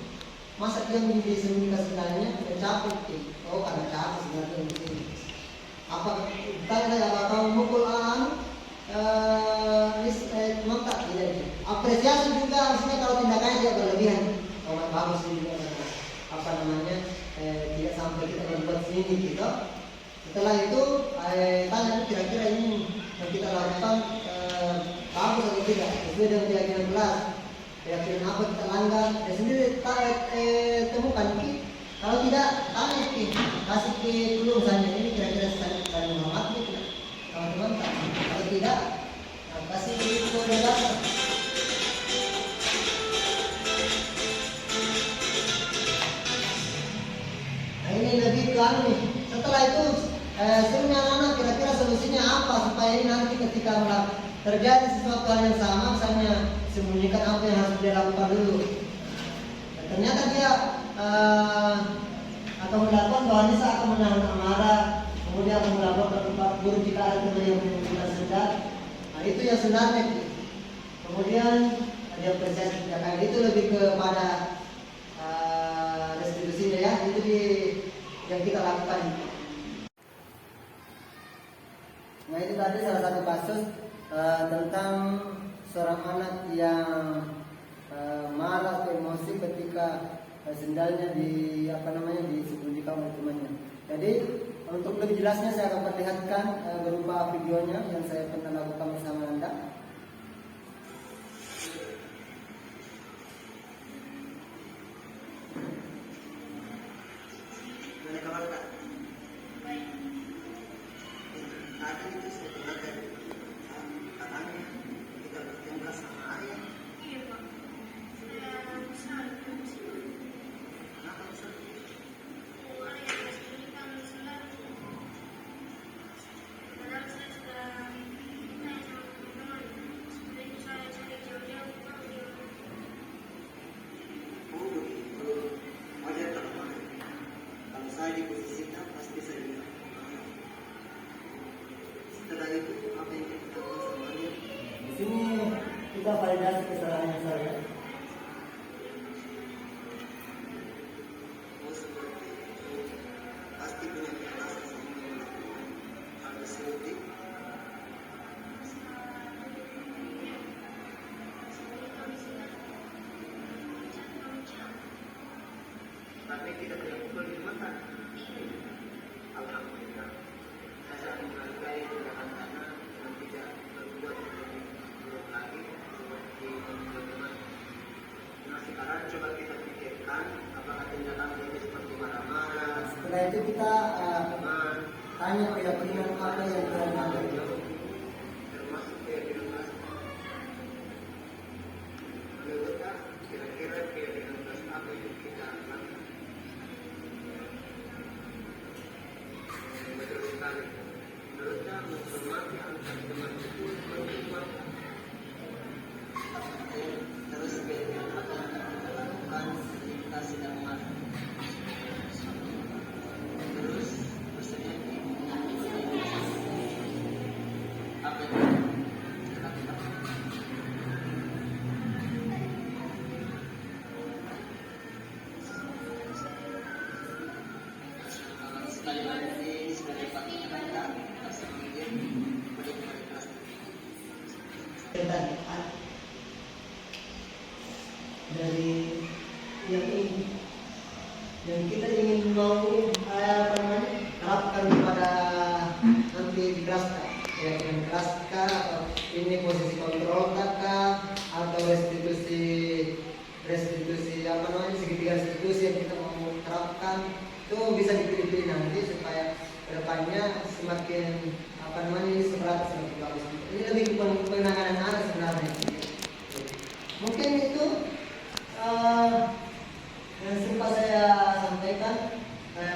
masa dia disembunyikan sebenarnya capek. Oh karena capek sebenarnya di sini. Apa tanya apa kamu mukul mantap tidak. Apresiasi juga maksudnya kalau tindakannya tidak berlebihan. Kalau bagus juga tidak sampai kita berbuat sini gitu. Setelah itu tanya kira-kira ini yang kita lakukan bagus atau tidak sesuai dengan keyakinan kelas. Keyakinan apa kita langgar ya sendiri temukan kalau tidak tanya kasih ke belum saja ini kira-kira saling menghormati tidak teman-teman kalau tidak kasih ke dasar. Nah ini lebih ke nih setelah itu sebenarnya anak kira-kira solusinya apa supaya ini nanti ketika terjadi sesuatu hal yang sama misalnya sembunyikan apa yang harus dia lakukan dulu. Ternyata dia akan melakukan bahwa Nisa akan menahan amarah, kemudian akan melakukan tempat guru jika ada teman yang menggunakan sendal. Nah itu yang sebenarnya. Kemudian dia apresiasi tindakan itu lebih kepada restitusinya ya, itu yang kita lakukan. Nah itu tadi salah satu kasus tentang seorang anak yang marah atau emosi ketika sendalnya disembunyikan oleh temannya. Jadi untuk lebih jelasnya saya akan perlihatkan berupa videonya yang saya pernah lakukan bersama Anda. kita validasi kesalahan saya. Tapi tidak pukul di mata. Alhamdulillah. Saya menghargai tindakan anak dan tidak berbuat buruk lagi seperti teman-teman. Nah sekarang coba kita pikirkan apakah tindakan ini seperti marah-marah. Setelah itu kita tanya keyakinan apa yang kita lakukan. Termasuk keyakinan kelas. Menurutnya kira-kira keyakinan kelas apa yang kita lakukan? Betul sekali. Menurutnya menghormati antar teman itu penting. Terus keyakinan apa yang kita lakukan kita sedang marah. Terus maksudnya apa yang kita lakukan? Sekali lagi sebagai pakaian kita kemudian menikmati kelas. Dari yang kita ingin mau terapkan kepada nanti di kelas ya yang kelas atau ini posisi kontrol atau restitusi apa namanya segitiga restitusi yang kita mau terapkan itu bisa dipilih-pilih nanti supaya kedepannya semakin apa namanya ini seberapa semakin bagus. Ini lebih penanganan anak sebenarnya. Mungkin itu yang sempat saya sampaikan.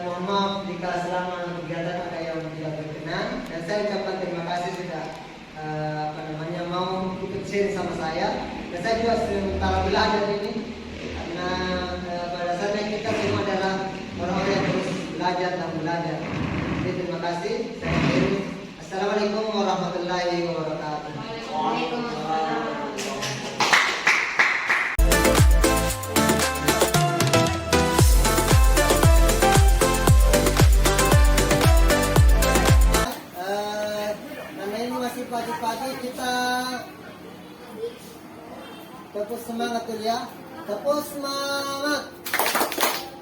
Mohon maaf jika selama kegiatan ada yang tidak berkenan dan saya ucapkan terima kasih sudah mau ikut share sama saya dan saya juga sementara belajar ini karena pada dasarnya kita semua adalah orang-orang yang terus belajar dan belajar. Jadi terima kasih. Saya akhiri. Assalamualaikum warahmatullahi wabarakatuh. Waalaikumsalam. Pagi-pagi kita tepuk semangat dulu ya. Tepuk semangat.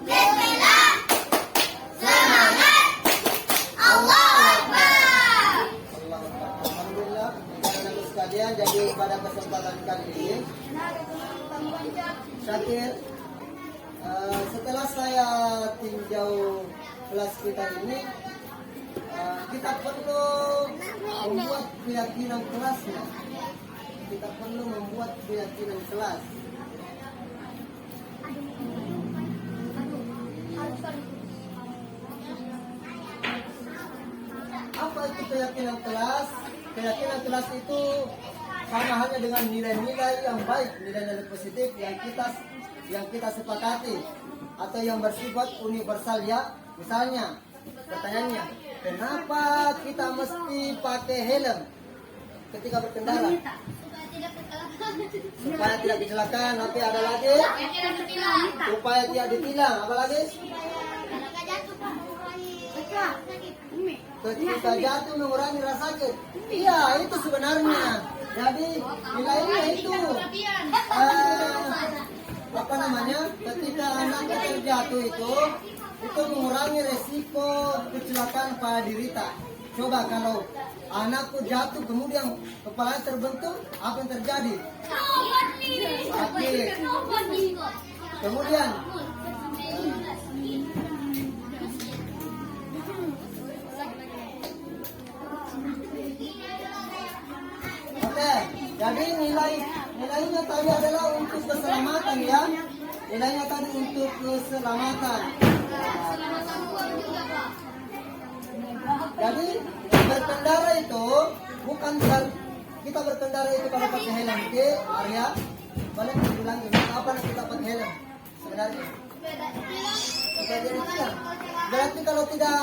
Bismillah. Semangat. Allahu Akbar. Alhamdulillah, anak-anak sekalian, jadi pada kesempatan kali ini Syakir, setelah saya tinjau kelas kita ini, kita perlu membuat keyakinan kelasnya. Kita perlu membuat keyakinan kelas. Apa itu keyakinan kelas? Keyakinan kelas itu sama halnya dengan nilai-nilai yang baik, nilai-nilai positif yang kita sepakati atau yang bersifat universal ya. Misalnya, pertanyaannya, kenapa kita mesti pakai helm ketika berkendara? Supaya tidak kecelakaan. Tapi ada lagi? Supaya tidak ditilang. Apa lagi? Ketika jatuh mengurangi rasa sakit. Iya, itu sebenarnya. Jadi nilainya itu apa namanya? Ketika anak terjatuh itu mengurangi resiko kecelakaan pada dirita. Coba kalau anakku jatuh kemudian kepalanya terbentuk, apa yang terjadi? Sakit. Kemudian oke, jadi nilainya tadi adalah untuk keselamatan ya. Nilainya tadi untuk keselamatan. Jadi berkendara itu bukan kita berkendara itu kalau pakai helm. Oke, Arya, boleh bilang apa kita pakai helm sebenarnya? Tidak demikian. Berarti kalau tidak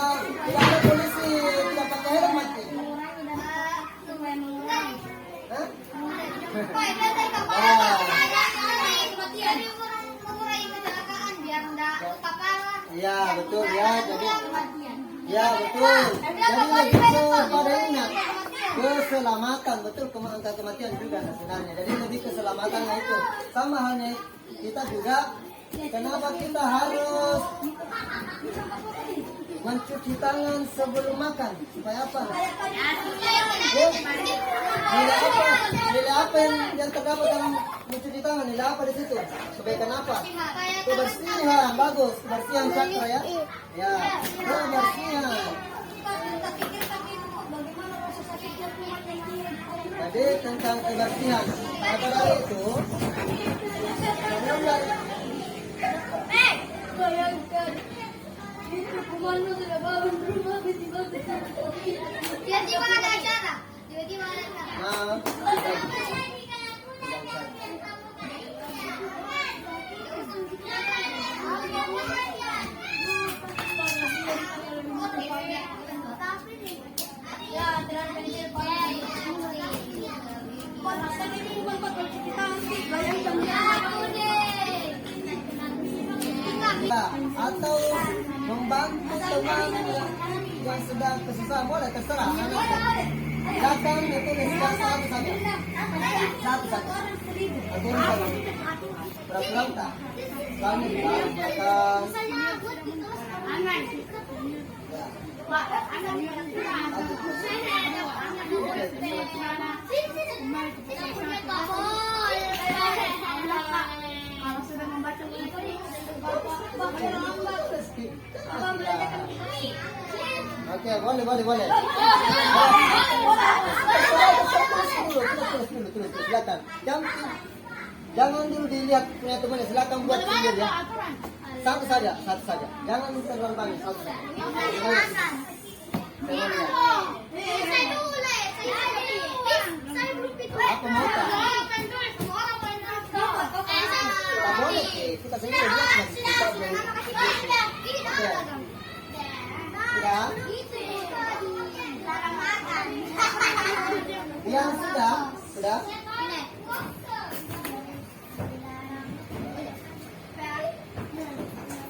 ada polisi tidak pakai helm mati. Hah? betul. Jadi lebih kepada ingat keselamatan, betul, angka kematian juga sebenarnya. Jadi lebih keselamatannya itu. Sama halnya kita juga, kenapa kita harus mencuci tangan sebelum makan? Supaya apa? Nilai apa yang terdapat dalam mencuci tangan? Nilai apa di situ? Supaya kenapa? Kebersihan, bagus. Kebersihan cakra ya. Ya, kebersihan. Jadi tentang kebersihan. Maka dari itu, Tiba-tiba ada acara. nah, atau membantu teman yang sedang kesusahan, boleh terserah. Silakan dituliskan satu saja. Satu saja. Atau peraturan tak. Kami akan kalau sudah membaca buku ini, oke, boleh. Terus, silakan. Jangan dulu dilihat punya temannya, silakan buat sendiri ya. Satu saja. Jangan terlalu banyak, satu saja. Aku mau tak? Tak boleh, kita sendiri lihat lagi. Kita belum. Sudah? Yang sudah?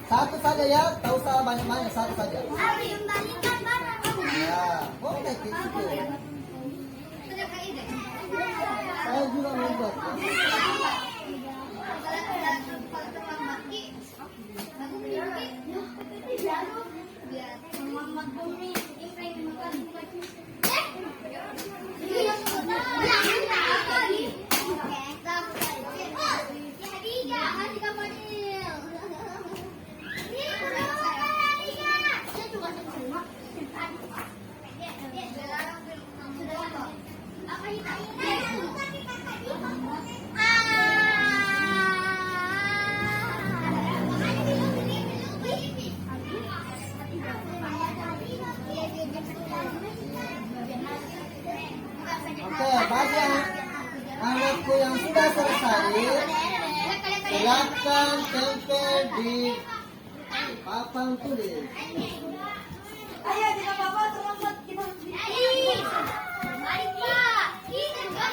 Satu saja ya, tak usah banyak-banyak, satu saja. Ya, boleh gitu. Saya juga membuat. Oke, bagi anakku yang sudah selesai, silakan tempel di papan tulis. Ayo, tidak apa-apa, selamat kita. Mari Pak, ini juga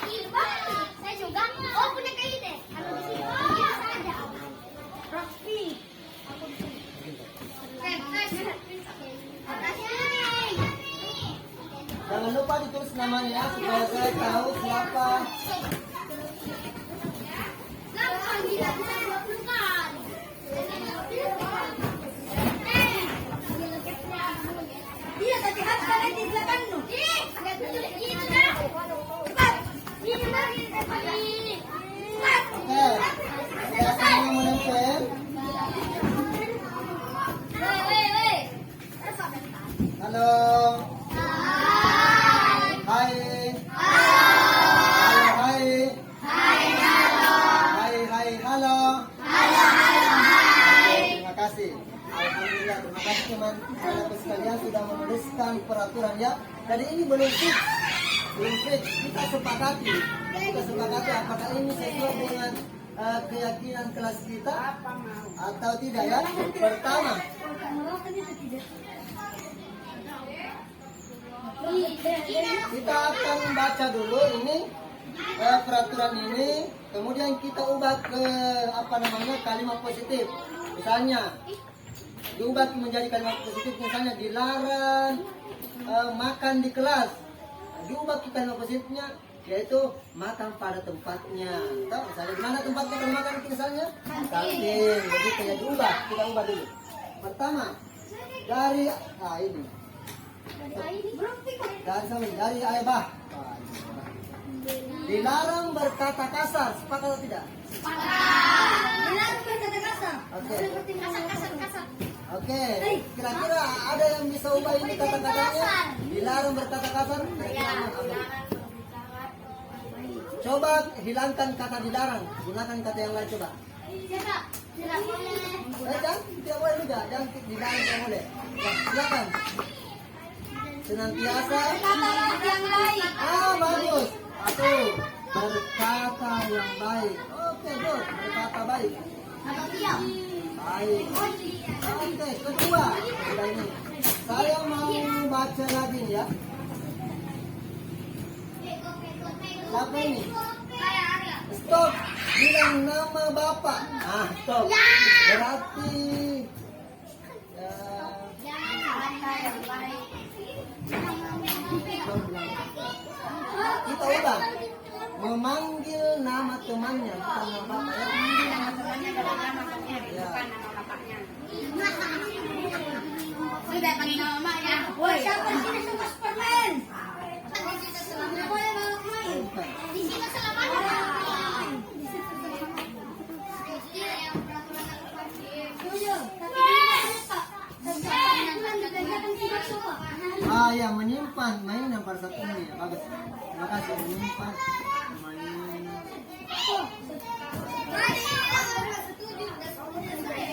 saya juga. Oh, punya kayak ini. Ada di sini. Ada. Rafi. Aku di sini. Jangan lupa ditulis namanya ya, supaya saya tahu siapa. Iya, tapi harus ada di belakang nu. Oke, sudah semua menempel. Halo. Hai. Halo. Terima kasih. Alhamdulillah, terima kasih teman-teman sekalian sudah menuliskan peraturan ya. Jadi ini belum fix. Kita sepakati apakah ini sesuai dengan keyakinan kelas kita atau tidak ya. Pertama, kita akan membaca dulu ini peraturan ini, kemudian kita ubah ke kalimat positif. Misalnya diubah menjadi kalimat positif, misalnya dilarang makan di kelas. Diubah kita opposite-nya, yaitu makan pada tempatnya. Tahu misalnya di mana tempat kita makan misalnya? Kantin. Jadi kita ubah dulu. Pertama dari ini. Dari ayah bah. Dilarang berkata kasar, sepakat atau tidak? Dilarang berkata kasar. Oke. Kasar. Oke. Kira-kira ada yang bisa ubah ini kata-katanya? Dilarang berkata kasar. Coba hilangkan kata dilarang, gunakan kata yang lain coba. Tidak boleh. Tidak boleh juga, jangan dilarang tidak boleh. Ya, silakan. Senantiasa. Kata yang baik. Bagus. Berkata yang baik. Oke, good. Berkata baik. Atau diam. Baik. Oke, kedua. Sudah ini. Saya mau baca lagi ya. Apa ini? Stop. Bilang nama Bapak. Stop. Berarti kita ulang. Memanggil nama temannya, bukan nama Bapak ya. Nama temannya adalah nama temannya, bukan nama bapaknya. Sudah panggil nama mamanya. Woi, siapa di sini suka Superman? Tidak boleh bawa main. Di sini selamanya. Ya, menyimpan mainan pada saat ini ya, bagus. Terima kasih menyimpan mainan.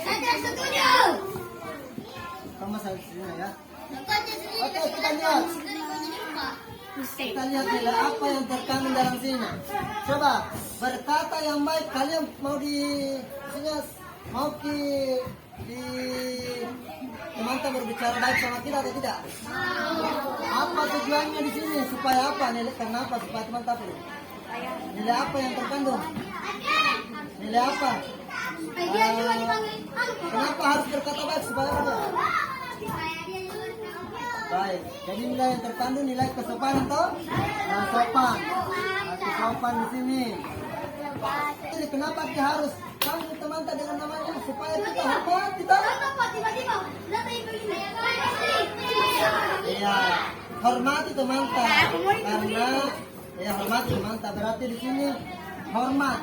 Saya setuju. Sama saya sini ya. Oke, kita lihat. Kita lihat nilai apa yang terkandung dalam sini. Coba berkata yang baik. Kalian mau di sini di teman-teman berbicara baik sama kita atau tidak? Apa tujuannya di sini? Supaya apa? Nilai kenapa? Supaya teman tahu. Nilai apa yang terkandung? Nilai apa? Kenapa harus berkata baik? Supaya apa? Baik. Jadi nilai yang terkandung nilai kesopanan toh? Nah, sopan. Sopan di sini. Jadi kenapa kita harus panggil teman dengan namanya supaya kita hormat kita? Tiba-tiba Iya, hormati teman karena ya hormati teman berarti di sini hormat.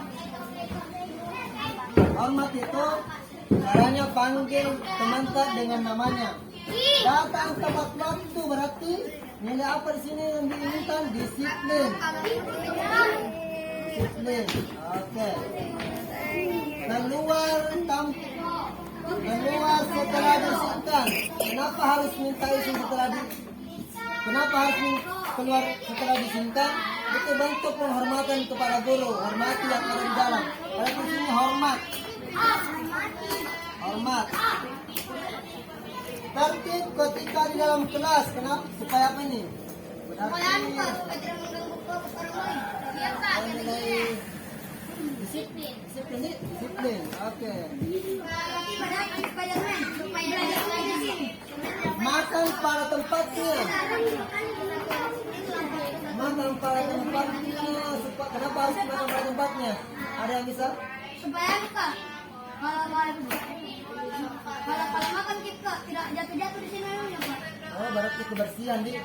Hormat itu caranya panggil teman dengan namanya. Datang tepat waktu berarti nilai apa di sini yang diinginkan? Disiplin. Disiplin. Oke. Keluar setelah diizinkan. Kenapa harus minta izin setelah Kenapa harus keluar setelah diizinkan? Itu bentuk penghormatan kepada guru. Hormati yang ada di dalam. Berarti di sini hormat. Hormat. Tertib ketika di dalam kelas. Kenapa? Supaya apa ini? Disiplin. Oke. Makan pada tempatnya. Makan pada tempatnya. Kenapa harus makan pada tempatnya? Ada yang bisa? Supaya apa? Kalau makan kita tidak jatuh-jatuh di sini ya, Pak. Oh, berarti kebersihan di.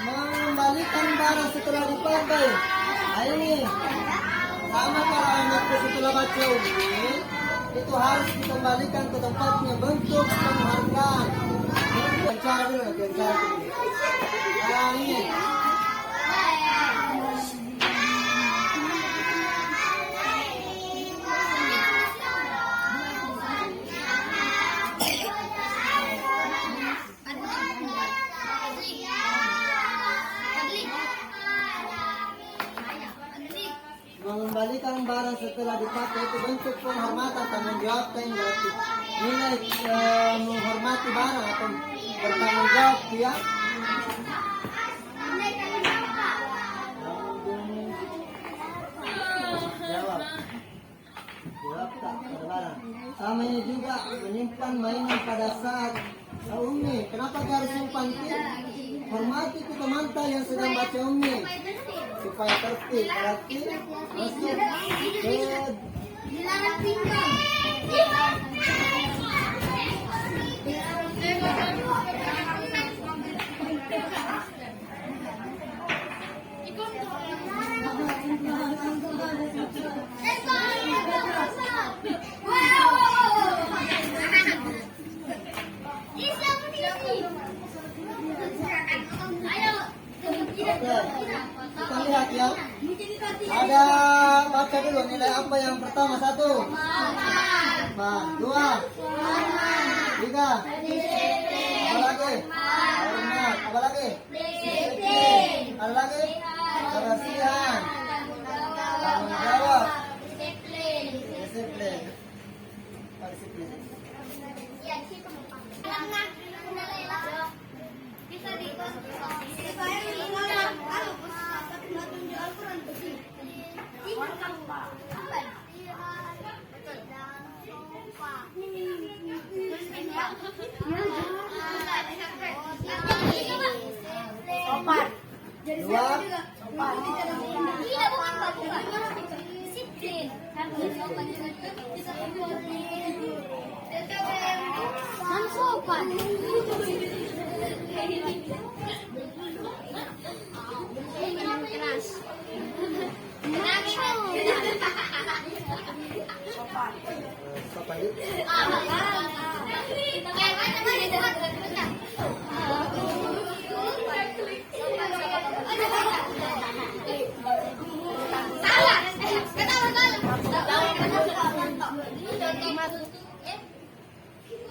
Mengembalikan barang setelah dipakai. Nah, ini sama para anakku setelah baca ujian itu harus dikembalikan ke tempatnya, bentuk penghargaan. Bicara dulu, bicara dulu. Nah, ini. Mengembalikan barang setelah dipakai itu bentuk penghormatan, tanggung jawab yang berarti nilai menghormati barang atau bertanggung jawab ya. Jawab. fakta barang. Sama ini juga menyimpan mainan pada saat Umi. Kenapa kau harus simpan? Hormati ke teman yang sedang baca Umi supaya tertib. Berarti masuk ke Dilarang tinggal. Kita lihat ya. Ada baca dulu nilai apa yang pertama? 1, 2, 3. Apa lagi? Hormat. Apa lagi? Ada lagi? Kebersihan. Tanggung jawab. Disiplin. Disiplin. Bisa di Sopan. Jadi Dua. sopan. Iya, bukan. Disiplin. Sopan juga sopan. Keras. Sopan. Sopan yuk.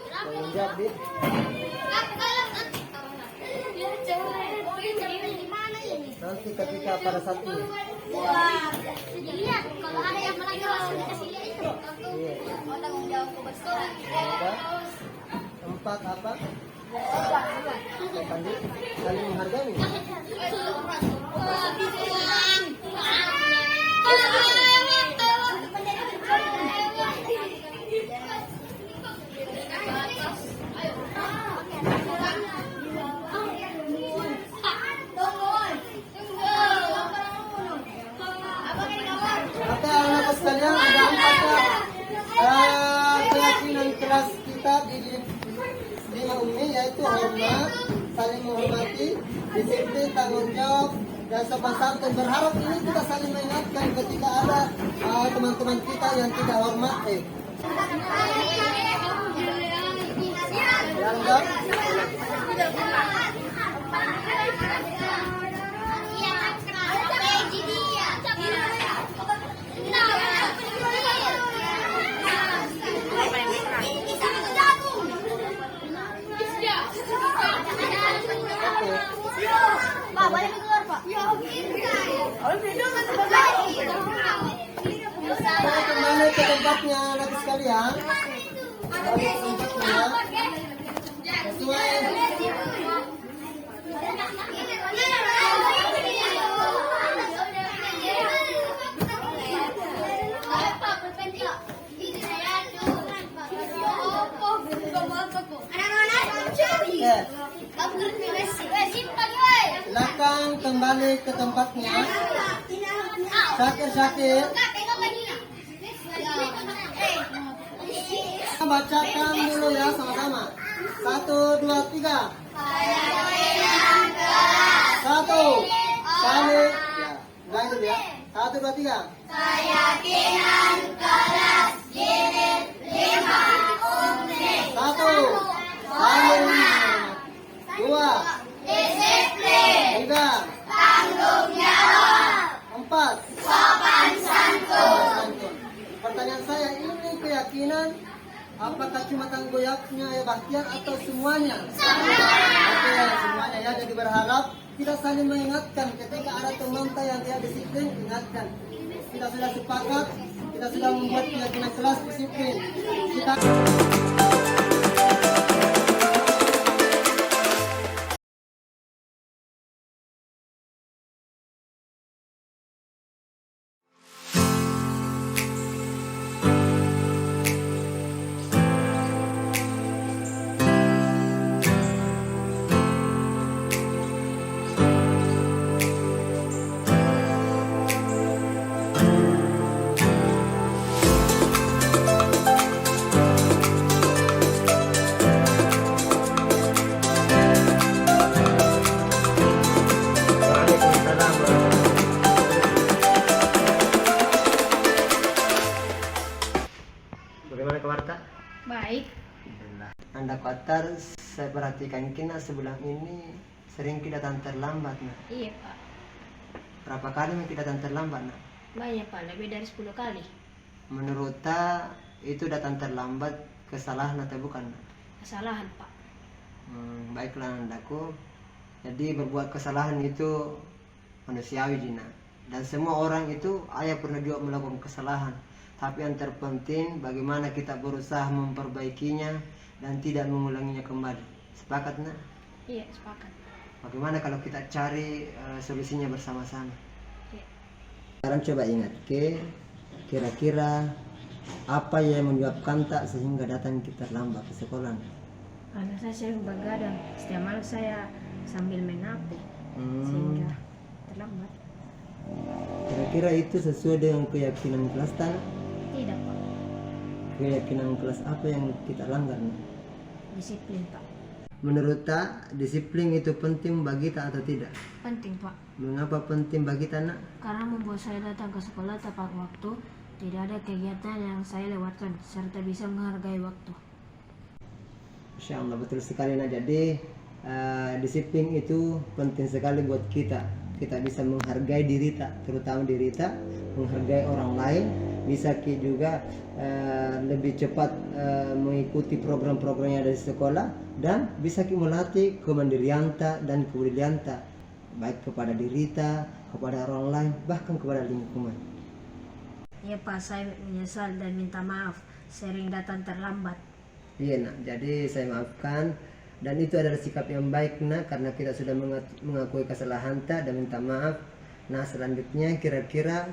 Tanggung jawab, Bi. Nanti ketika pada saat ini. Lihat kalau ada yang melanggar langsung dikasih lihat itu. Iya. Tanggung jawab kebesaran. Ada tempat apa? Sopan, Bi. Saling menghargai. Maka anak sekalian ada 4 keyakinan kelas kita di Umi, yaitu hormat, saling menghormati, disiplin, tanggung jawab, dan sopan santun. Berharap ini kita saling mengingatkan ketika ada teman-teman kita yang tidak hormat. Yang Pak, balik keluar, Pak. Saya kembali ke tempatnya anak sekalian. Balik ke tempatnya. Sesuai. Silakan kembali ke tempatnya. Syakir. Bacakan dulu ya sama-sama. 1, 2, 3. 1. Balik. Ya, ulangi dulu ya. 1, 2, 3. Keyakinan kelas jilid 5 Umi. 1. Saling menghormati. 2. Disiplin. 3. Tanggung jawab. 4. Sopan santun. Pertanyaan saya, ini keyakinan apakah cuma tanggung jawabnya ya Bahtiar atau semuanya? Oke, semuanya ya. Jadi berharap kita saling mengingatkan ketika ada teman yang tidak disiplin, ingatkan. Kita sudah sepakat, kita sudah membuat keyakinan kelas disiplin. Kita Bagaimana kabar tak? Baik. Alhamdulillah. Anda Qatar, saya perhatikan kina sebulan ini sering kita datang terlambat nak. Iya Pak. Berapa kali kita datang terlambat nak? Banyak Pak, lebih dari 10 kali. Menurut ta itu datang terlambat kesalahan atau bukan nak? Kesalahan Pak. Baiklah andaku. Jadi berbuat kesalahan itu manusiawi Jina. Dan semua orang itu pernah juga melakukan kesalahan. Tapi yang terpenting bagaimana kita berusaha memperbaikinya dan tidak mengulanginya kembali. Sepakat nak? Iya, sepakat. Bagaimana kalau kita cari solusinya bersama-sama? Iya. Sekarang coba ingat kira-kira apa yang menyebabkan tak sehingga datang kita lambat ke sekolah? Karena saya sering begadang, setiap malam saya sambil main HP sehingga terlambat. Kira-kira itu sesuai dengan keyakinan kelas tak? Tidak Pak. Keyakinan kelas apa yang kita langgar? Disiplin Pak. Menurut tak disiplin itu penting bagi tak atau tidak? Penting Pak. Mengapa penting bagi tak nak? Karena membuat saya datang ke sekolah tepat waktu, tidak ada kegiatan yang saya lewatkan, serta bisa menghargai waktu. Insya Allah betul sekali nak. Jadi disiplin itu penting sekali buat kita. Kita bisa menghargai diri tak, terutama diri tak, menghargai orang lain. Bisa juga lebih cepat mengikuti program-program yang ada di sekolah dan bisa melatih kemandirian tak dan kepedulian tak, baik kepada diri tak, kepada orang lain, bahkan kepada lingkungan. Iya Pak, saya menyesal dan minta maaf sering datang terlambat. Iya nak, jadi saya maafkan dan itu adalah sikap yang baik nak, karena kita sudah mengakui kesalahan tak dan minta maaf. Nah selanjutnya kira-kira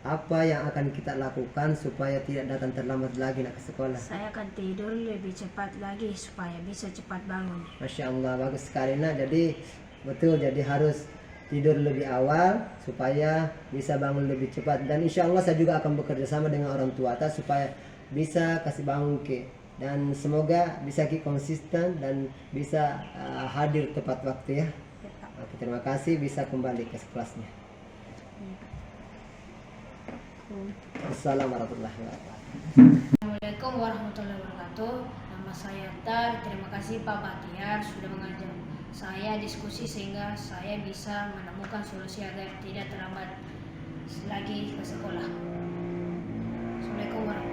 apa yang akan kita lakukan supaya tidak datang terlambat lagi nak ke sekolah? Saya akan tidur lebih cepat lagi supaya bisa cepat bangun. Masya Allah, bagus sekali nak. Jadi betul, jadi harus tidur lebih awal supaya bisa bangun lebih cepat. Dan insya Allah saya juga akan bekerja sama dengan orang tua tak supaya bisa kasih bangun ke. Dan semoga bisa konsisten dan bisa hadir tepat waktu ya. Oke, terima kasih, bisa kembali ke kelasnya. Assalamualaikum warahmatullahi wabarakatuh. Assalamualaikum warahmatullahi wabarakatuh. Nama saya Tar. Terima kasih Pak Batiar sudah mengajar saya diskusi sehingga saya bisa menemukan solusi agar tidak terlambat lagi ke sekolah. Assalamualaikum warahmatullahi wabarakatuh.